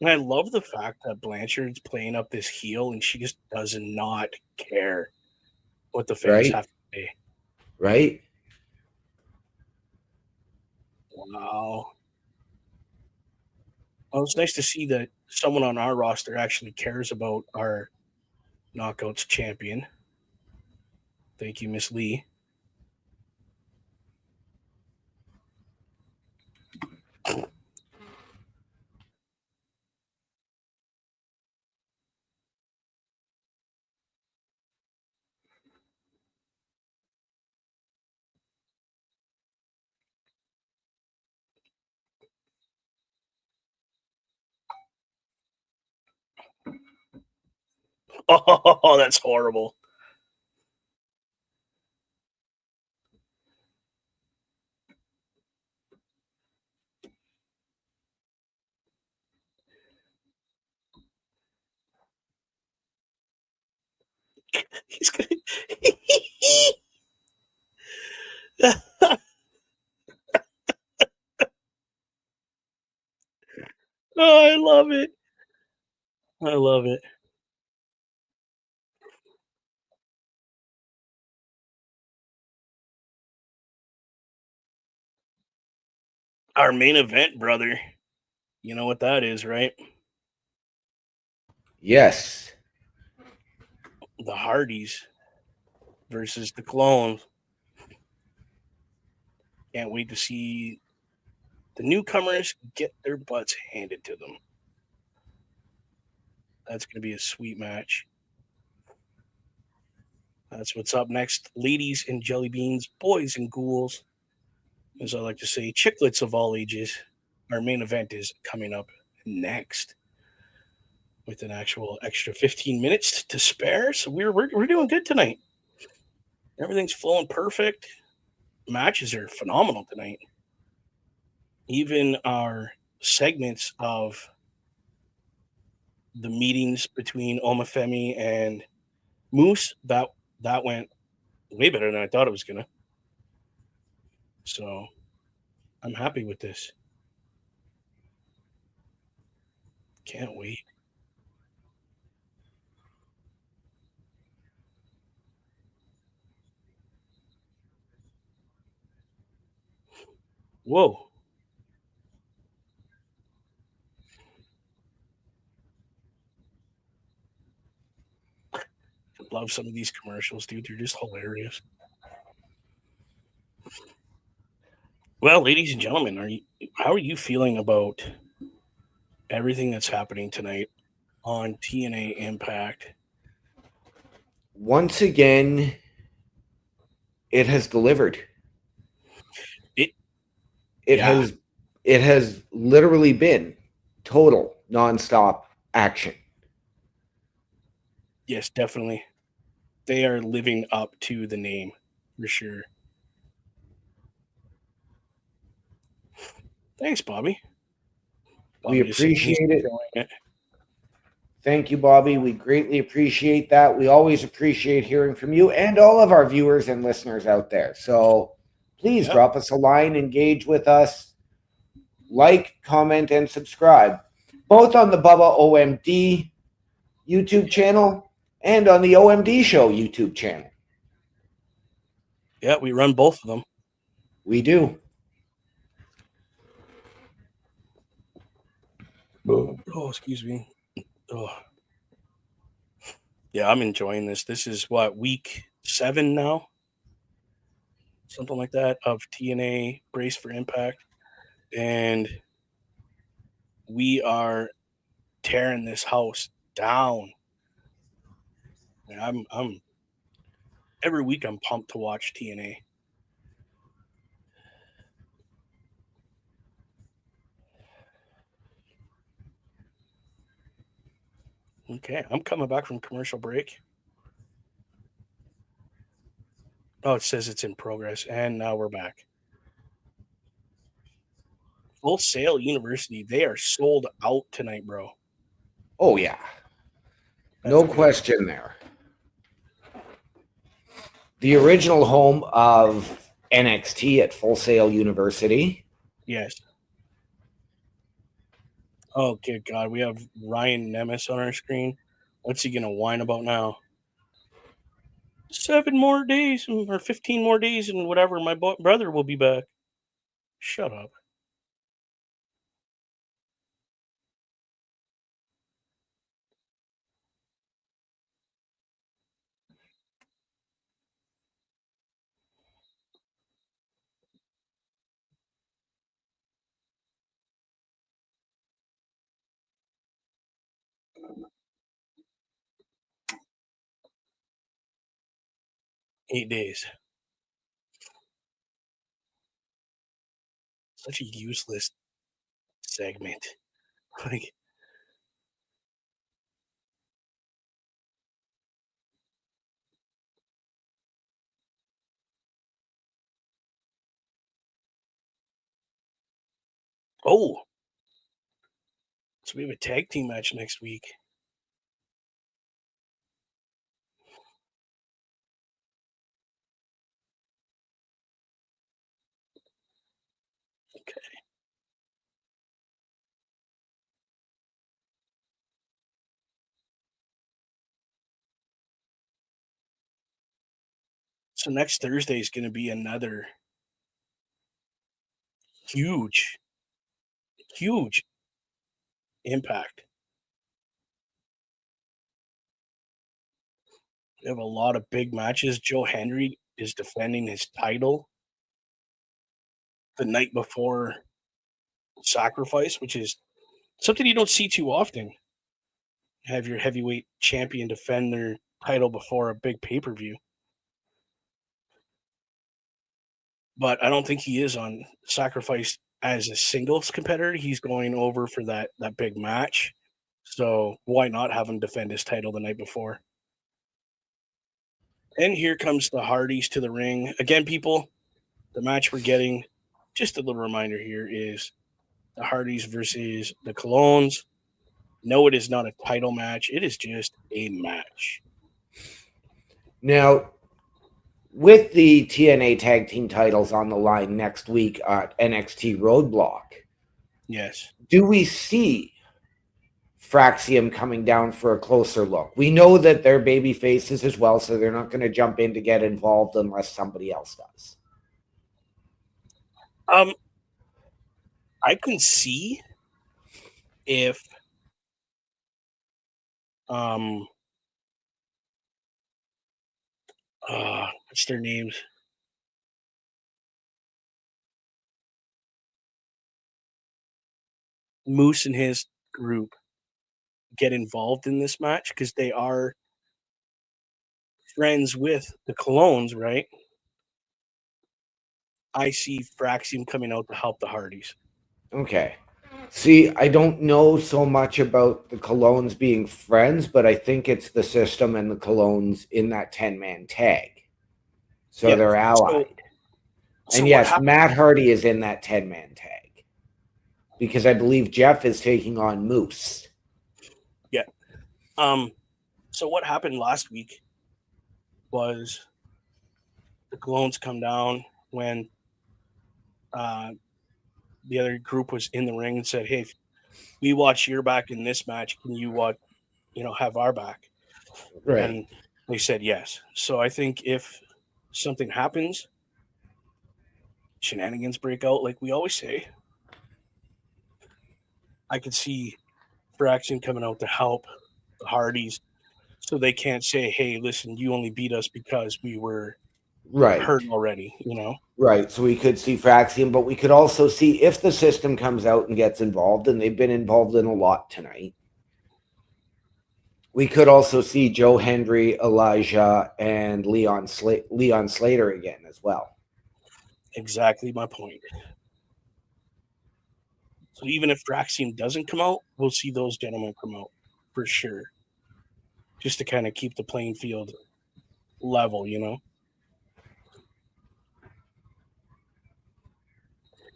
And I love the fact that Blanchard's playing up this heel and she just does not care what the fans Right? have to say. Right? Wow. Well, it's nice to see that someone on our roster actually cares about our Knockouts champion. Thank you, Miss Lee. Oh, that's horrible. He's gonna. Oh, I love it. I love it. Our main event, brother. You know what that is, right? Yes. The Hardys versus the Clones. Can't wait to see the newcomers get their butts handed to them. That's going to be a sweet match. That's what's up next. Ladies and jelly beans, boys and ghouls, as I like to say, chicklets of all ages. Our main event is coming up next with an actual extra 15 minutes to spare. So we're doing good tonight. Everything's flowing perfect. Matches are phenomenal tonight. Even our segments of the meetings between Omafemi and Moose, that went way better than I thought it was gonna. So I'm happy with this. Can't wait. Whoa. Love some of these commercials, dude. They're just hilarious. Well, ladies and gentlemen, how are you feeling about everything that's happening tonight on TNA Impact? Once again, it has delivered. It has literally been total nonstop action. Yes, definitely. They are living up to the name for sure. Thanks, Bobby. We appreciate it. Thank you, Bobby. We greatly appreciate that. We always appreciate hearing from you and all of our viewers and listeners out there. So please drop us a line, engage with us, like, comment, and subscribe, both on the Bubba OMD YouTube channel and on the OMD Show YouTube channel. Yeah, we run both of them. We do. Oh, excuse me. Oh. Yeah, I'm enjoying this. This is what, week 7 now? Something like that of TNA Brace for Impact. And we are tearing this house down. And I'm every week I'm pumped to watch TNA. Okay, I'm coming back from commercial break. Oh, it says it's in progress, and now we're back. Full Sail University, they are sold out tonight, bro. Oh, yeah. No question there. The original home of NXT at Full Sail University. Yes. Oh, good God. We have Ryan Nemeth on our screen. What's he going to whine about now? 7 more days or 15 more days and whatever. My brother will be back. Shut up. Eight days. Such a useless segment. Like, oh, so we have a tag team match next week. Okay. So next Thursday is going to be another huge Impact. We have a lot of big matches. Joe Hendry is defending his title the night before Sacrifice, which is something you don't see too often. Have your heavyweight champion defend their title before a big pay-per-view. But I don't think he is on Sacrifice as a singles competitor. He's going over for that big match. So why not have him defend his title the night before? And here comes the Hardys to the ring. Again, people, the match we're getting, just a little reminder here, is the Hardys versus the Colognes. No, it is not a title match. It is just a match. Now, with the TNA tag team titles on the line next week at NXT Roadblock, yes, do we see Fraxium coming down for a closer look? We know that they're baby faces as well, so they're not going to jump in to get involved unless somebody else does. I can see if what's their names? Moose and his group get involved in this match because they are friends with the Colognes, right? I see Fraxium coming out to help the Hardys. Okay. See, I don't know so much about the Colognes being friends, but I think it's the System and the Colognes in that 10-man tag. So Yeah, they're allied. So and yes, Matt Hardy is in that 10-man tag because I believe Jeff is taking on Moose. Yeah. So what happened last week was the Colognes come down when the other group was in the ring and said, "Hey, if we watch your back in this match, can you have our back?" Right. And they said yes. So I think if something happens, shenanigans break out, like we always say, I could see Fraxium coming out to help the Hardys, so they can't say, "Hey, listen, you only beat us because we were hurt already," Right. So we could see Fraxium, but we could also see if the System comes out and gets involved, and they've been involved in a lot tonight. We could also see Joe Hendry, Elijah, and Leon Slater again as well. Exactly my point. So even if Fraxium doesn't come out, we'll see those gentlemen come out for sure, just to kind of keep the playing field level,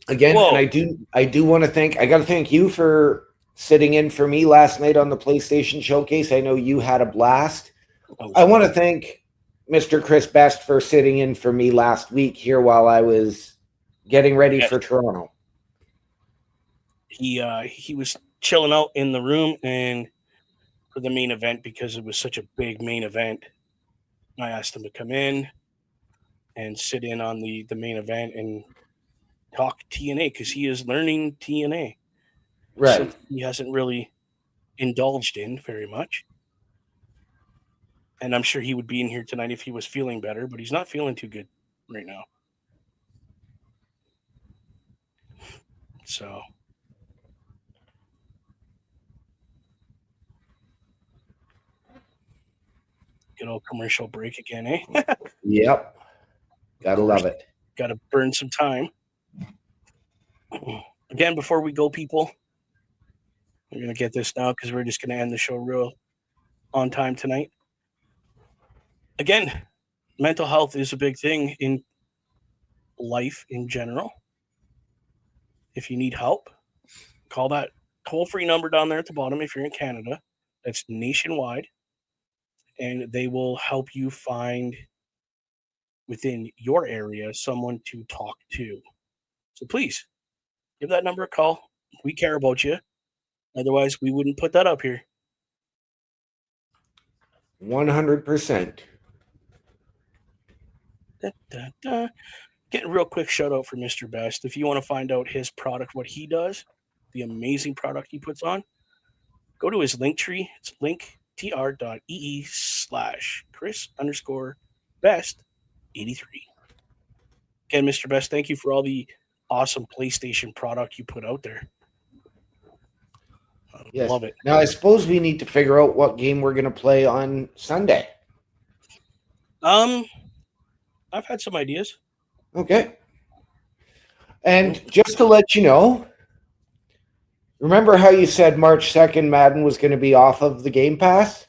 Again, Whoa. and I do want to I got to thank you for sitting in for me last night on the PlayStation Showcase. I know you had a blast. I want to thank Mr. Chris Best for sitting in for me last week here while I was getting ready for Toronto. He was chilling out in the room and for the main event because it was such a big main event. I asked him to come in and sit in on the main event and talk TNA because he is learning TNA. Right. Something he hasn't really indulged in very much. And I'm sure he would be in here tonight if he was feeling better, but he's not feeling too good right now. So good old commercial break again, eh? Yep. Gotta love it. Gotta burn some time. Again, before we go, people, we're going to get this now because we're just going to end the show real on time tonight. Again, mental health is a big thing in life in general. If you need help, call that toll-free number down there at the bottom if you're in Canada. That's nationwide. And they will help you find within your area someone to talk to. So please, give that number a call. We care about you. Otherwise, we wouldn't put that up here. 100%. Getting a real quick shout out for Mr. Best. If you want to find out his product, what he does, the amazing product he puts on, go to his link tree. It's linktr.ee/. Chris_Best83. Again, Mr. Best, thank you for all the awesome PlayStation product you put out there. Yes. Love it. Now, I suppose we need to figure out what game we're going to play on Sunday. I've had some ideas. Okay. And just to let you know, remember how you said March 2nd Madden was going to be off of the Game Pass?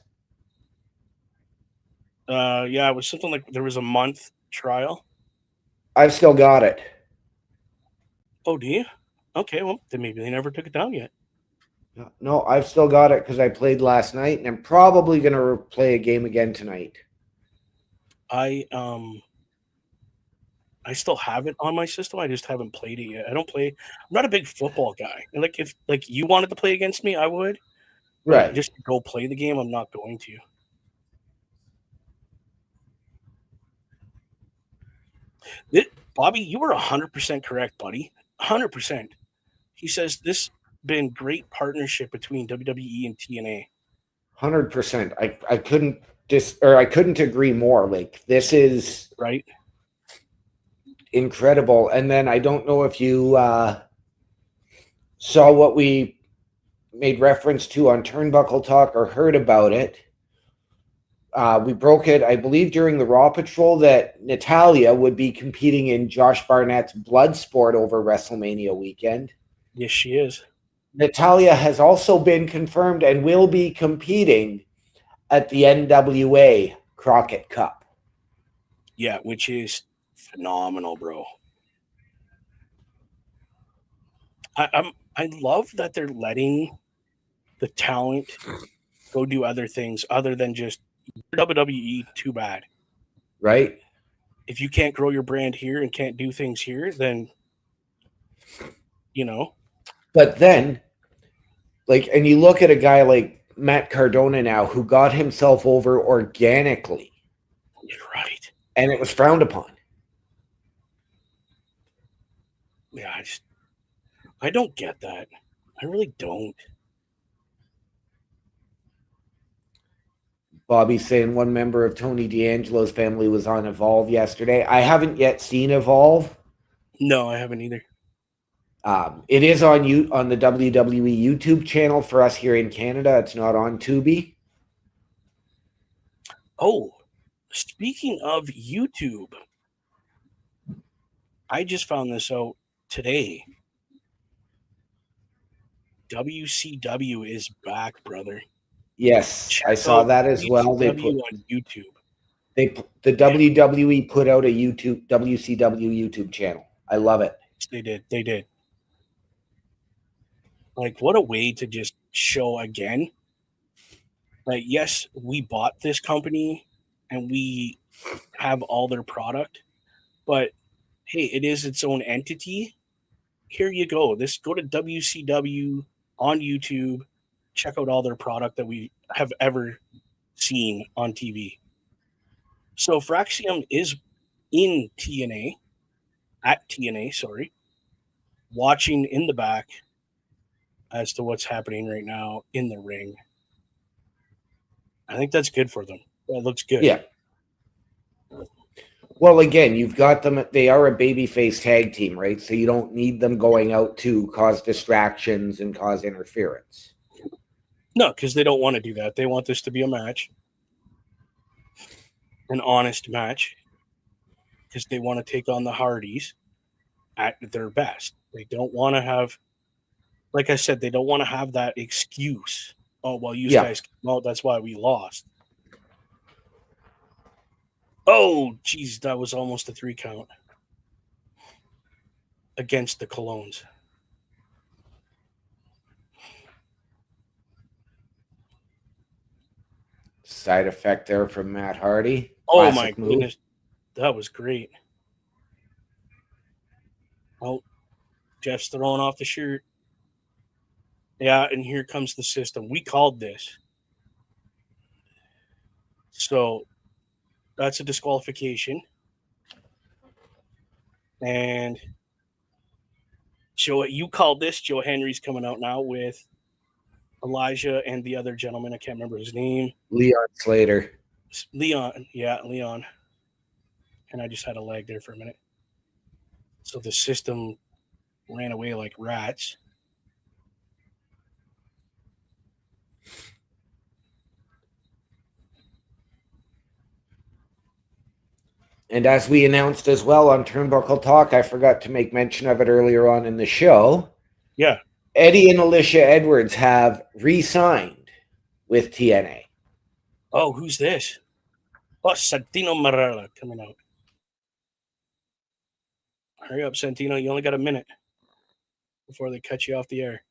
Yeah, it was something like there was a month trial. I've still got it. Oh, do you? Okay, well, then maybe they never took it down yet. No, I've still got it because I played last night, and I'm probably going to play a game again tonight. I still have it on my system. I just haven't played it yet. I'm not a big football guy. And like if you wanted to play against me, I would. Right. Just to go play the game, I'm not going to. Bobby, you were 100% correct, buddy. 100%. He says this been great partnership between WWE and TNA. 100%. I couldn't agree more. Like, this is right. Incredible. And then I don't know if you saw what we made reference to on Turnbuckle Talk or heard about it. We broke it, I believe, during the Raw Patrol that Natalya would be competing in Josh Barnett's Bloodsport over WrestleMania weekend. Yes, she is. Natalya has also been confirmed and will be competing at the NWA Crockett Cup. Yeah, which is phenomenal, bro. I love that they're letting the talent go do other things other than just WWE. Too bad, right? If you can't grow your brand here and can't do things here, then But then, and you look at a guy like Matt Cardona now, who got himself over organically. You're right. And it was frowned upon. Yeah, I don't get that. I really don't. Bobby's saying one member of Tony D'Angelo's family was on Evolve yesterday. I haven't yet seen Evolve. No, I haven't either. It is on the WWE YouTube channel for us here in Canada. It's not on Tubi. Oh, speaking of YouTube, I just found this out today. WCW is back, brother. Yes, I saw that as well. They put on YouTube. The WWE put out a WCW YouTube channel. I love it. They did. Like, what a way to just show again. Like, yes, we bought this company and we have all their product, but hey, it is its own entity. Here you go. Go to WCW on YouTube. Check out all their product that we have ever seen on TV. So Fraxium is in TNA, watching in the back as to what's happening right now in the ring. I think that's good for them. That looks good. Yeah. Well, again, you've got them. They are a babyface tag team, right? So you don't need them going out to cause distractions and cause interference. No, because they don't want to do that. They want this to be a match, an honest match, because they want to take on the Hardys at their best. They don't want to have, like I said, they don't want to have that excuse. Oh, well, you guys came out, that's why we lost. Oh, geez, that was almost a 3 count against the Colognes. Side effect there from Matt Hardy. Oh, my goodness. That was great. Oh, Jeff's throwing off the shirt. Yeah, and here comes the system. We called this. So that's a disqualification. And you called this. Joe Henry's coming out now with Elijah and the other gentleman. I can't remember his name. Leon Slater. Leon. Yeah, Leon. And I just had a lag there for a minute. So the system ran away like rats. And as we announced as well on Turnbuckle Talk, I forgot to make mention of it earlier on in the show. Yeah. Eddie and Alicia Edwards have re-signed with TNA. Oh, who's this? Oh, Santino Marella coming out. Hurry up, Santino. You only got a minute before they cut you off the air.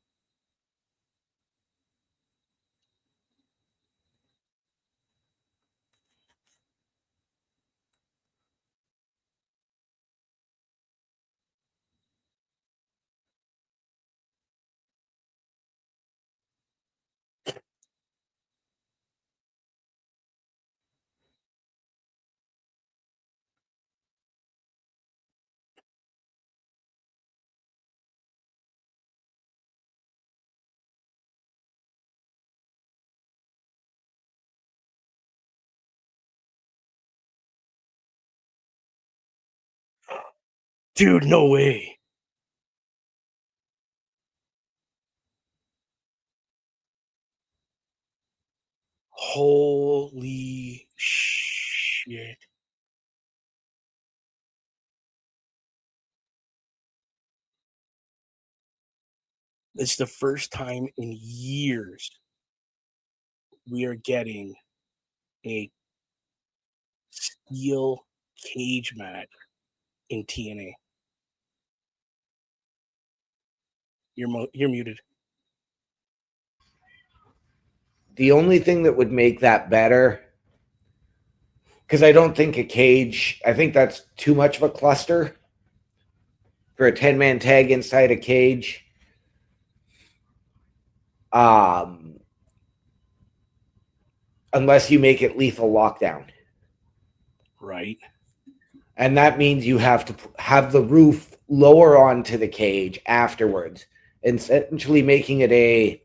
Dude, no way. Holy shit. It's the first time in years we are getting a steel cage match in TNA. You're muted. The only thing that would make that better, because I don't think a cage, I think that's too much of a cluster for a 10-man tag inside a cage. Unless you make it lethal lockdown. Right. And that means you have to have the roof lower onto the cage afterwards, essentially making it a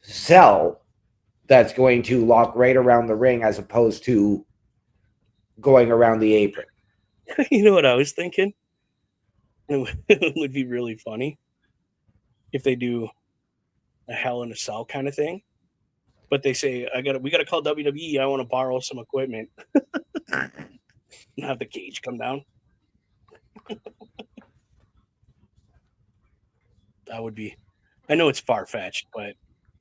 cell that's going to lock right around the ring as opposed to going around the apron. You know what I was thinking? It would be really funny if they do a Hell in a Cell kind of thing, but they say, we got to call WWE. I want to borrow some equipment and have the cage come down. That would be, I know it's far-fetched, but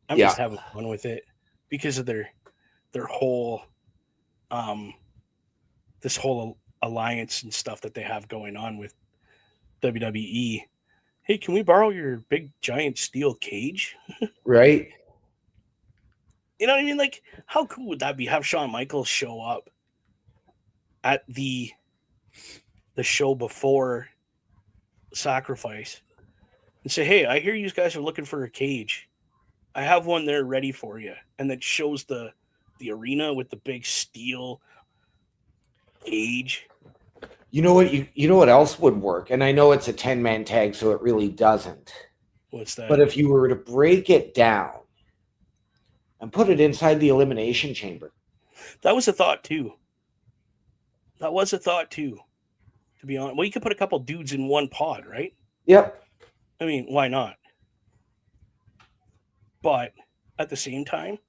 I'm just having fun with it because of their whole, this whole alliance and stuff that they have going on with WWE. Hey, can we borrow your big giant steel cage? Right. You know what I mean? Like, how cool would that be? Have Shawn Michaels show up at the show before Sacrifice and say, hey, I hear you guys are looking for a cage. I have one there ready for you. And that shows the arena with the big steel cage. You know what? You know what else would work? And I know it's a 10-man tag, so it really doesn't. What's that? But if you were to break it down and put it inside the Elimination Chamber. That was a thought, too. To be honest. Well, you could put a couple dudes in one pod, right? Yep. I mean, why not? But at the same time,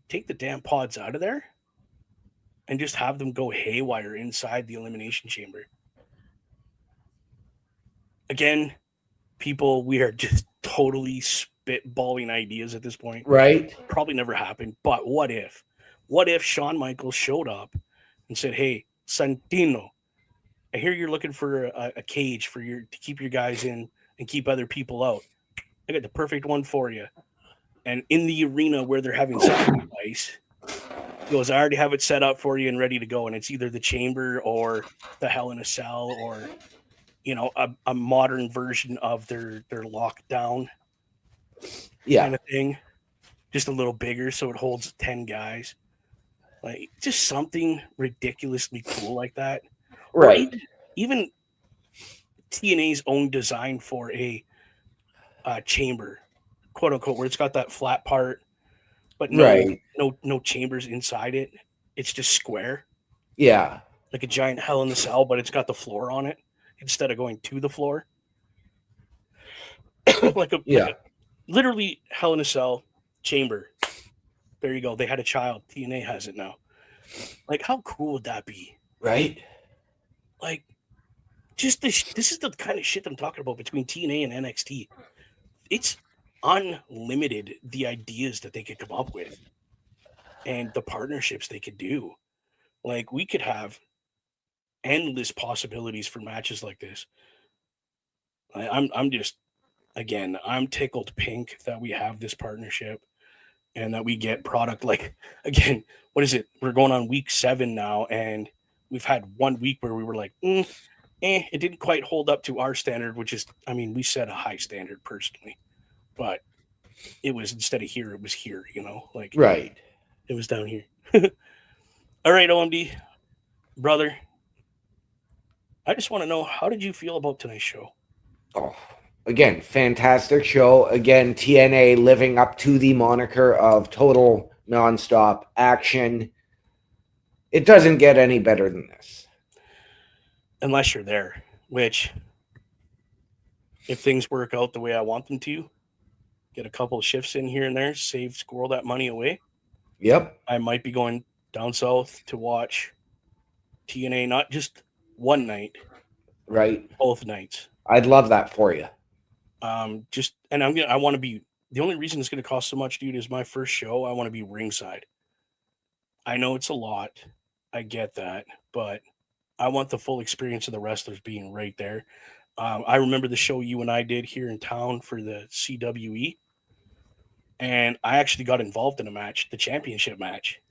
take the damn pods out of there and just have them go haywire inside the Elimination Chamber. Again, people, we are just totally spitballing ideas at this point. Right. Probably never happened. But what if? What if Shawn Michaels showed up and said, hey, Santino, I hear you're looking for a cage to keep your guys in and keep other people out. I got the perfect one for you. And in the arena where they're having sacrifice, he goes, I already have it set up for you and ready to go. And it's either the chamber or the Hell in a Cell or, you know, a modern version of their lockdown kind of thing. Just a little bigger so it holds 10 guys. Like, just something ridiculously cool like that. Right. Even TNA's own design for a chamber, quote unquote, where it's got that flat part, but no chambers inside it. it's just square, Yeah. like a giant Hell in a Cell, but it's got the floor on it instead of going to the floor. like a literally Hell in a Cell chamber. There you go. They had a child. TNA has it now. Like, how cool would that be? Right. Like, just this is the kind of shit I'm talking about between TNA and NXT. It's unlimited, the ideas that they could come up with and the partnerships they could do. Like, we could have endless possibilities for matches like this. I'm just, again, I'm tickled pink that we have this partnership and that we get product. Like, again, what is it? We're going on week 7 now, and we've had 1 week where we were like, it didn't quite hold up to our standard, which is, I mean, we set a high standard personally, but it was, instead of here, it was here, you know, like, right. It was down here. All right, OMD, brother, I just want to know, how did you feel about tonight's show? Oh, again, fantastic show. Again, TNA living up to the moniker of total nonstop action. It doesn't get any better than this. Unless you're there, which, if things work out the way I want them to, get a couple of shifts in here and there, squirrel that money away. Yep. I might be going down south to watch TNA, not just one night, right? Both nights. I'd love that for you. I want to be, the only reason it's going to cost so much, dude, is my first show. I want to be ringside. I know it's a lot. I get that, but I want the full experience of the wrestlers being right there. I remember the show you and I did here in town for the CWE, and I actually got involved in a match, the championship match.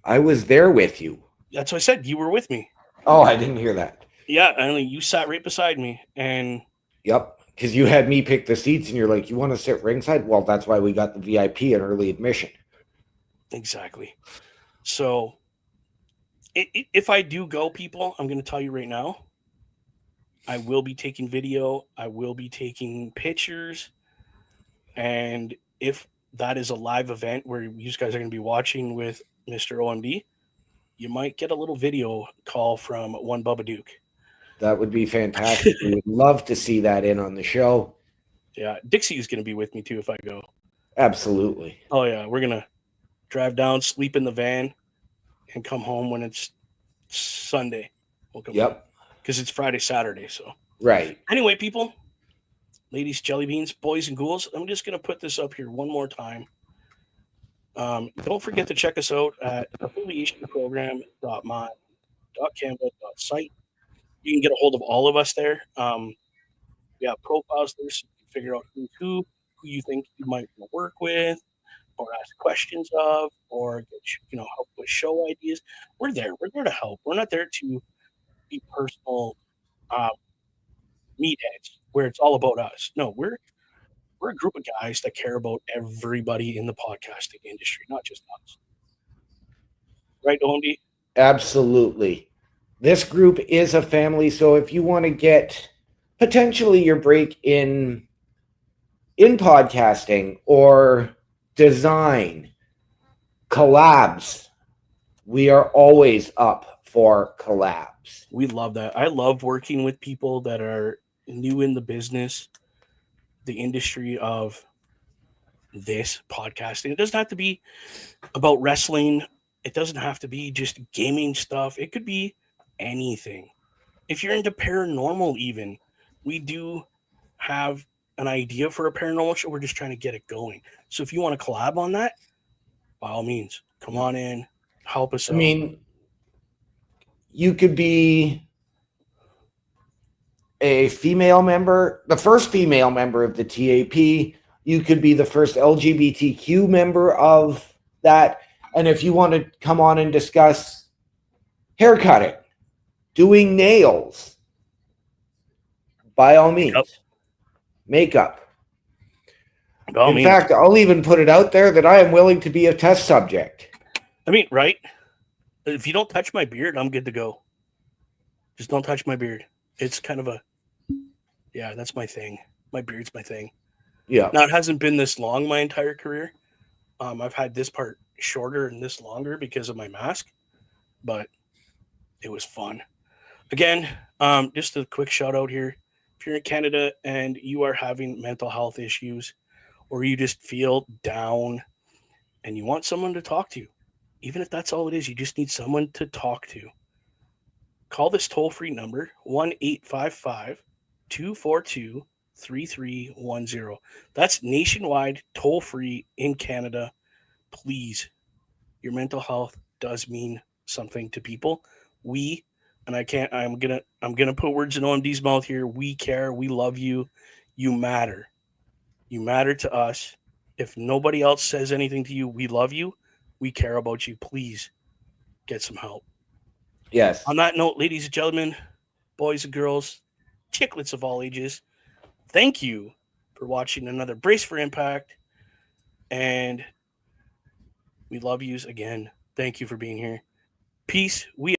I was there with you. That's what I said. You were with me. Oh, I didn't hear that. Yeah, only you sat right beside me, and yep, because you had me pick the seats, and you're like, "You want to sit ringside?" Well, that's why we got the VIP and early admission. Exactly. So, if I do go, people, I'm going to tell you right now, I will be taking video. I will be taking pictures, and if that is a live event where you guys are going to be watching with Mr. OMD, you might get a little video call from one Bubba Duke. That would be fantastic. We would love to see that in on the show. Yeah, Dixie is going to be with me too if I go. Absolutely. Oh yeah, we're going to drive down, sleep in the van, and come home when it's Sunday. We'll come home because it's Friday, Saturday. So right. Anyway, people, ladies, jelly beans, boys and ghouls, I'm just going to put this up here one more time. Don't forget to check us out at affiliationprogram.my.canva.site. You can get a hold of all of us there. We have profiles there, so you can figure out who's who you think you might want to work with, or ask questions of, or get, help with show ideas. We're there. We're there to help. We're not there to be personal meatheads where it's all about us. No, we're a group of guys that care about everybody in the podcasting industry, not just us. Right, OMD? Absolutely. This group is a family, so if you want to get potentially your break in podcasting or design, collabs, we are always up for collabs. We love that. I love working with people that are new in the business, the industry of this podcasting. It doesn't have to be about wrestling. It doesn't have to be just gaming stuff. It could be anything. If you're into paranormal, even, we do have an idea for a paranormal show. We're just trying to get it going. So if you want to collab on that, by all means, come on in, help us out. I mean, you could be a female member, the first female member of the TAP. You could be the first LGBTQ member of that. And if you want to come on and discuss haircutting, doing nails, by all means, makeup. In fact, I'll even put it out there that I am willing to be a test subject. I mean, right? If you don't touch my beard, I'm good to go. Just don't touch my beard. It's kind of that's my thing. My beard's my thing. Yeah. Now, it hasn't been this long my entire career. I've had this part shorter and this longer because of my mask. but it was fun. Again, just a quick shout out here. If you're in Canada and you are having mental health issues, or you just feel down and you want someone to talk to, even if that's all it is, you just need someone to talk to. Call this toll-free number, 1-855-242-3310. That's nationwide, toll-free in Canada. Please, your mental health does mean something to people. I'm gonna put words in OMD's mouth here. We care, we love you, you matter. You matter to us. If nobody else says anything to you, we love you, we care about you. Please get some help. Yes. On that note, ladies and gentlemen, boys and girls, chicklets of all ages, thank you for watching another Brace for Impact. And we love yous again. Thank you for being here. Peace. We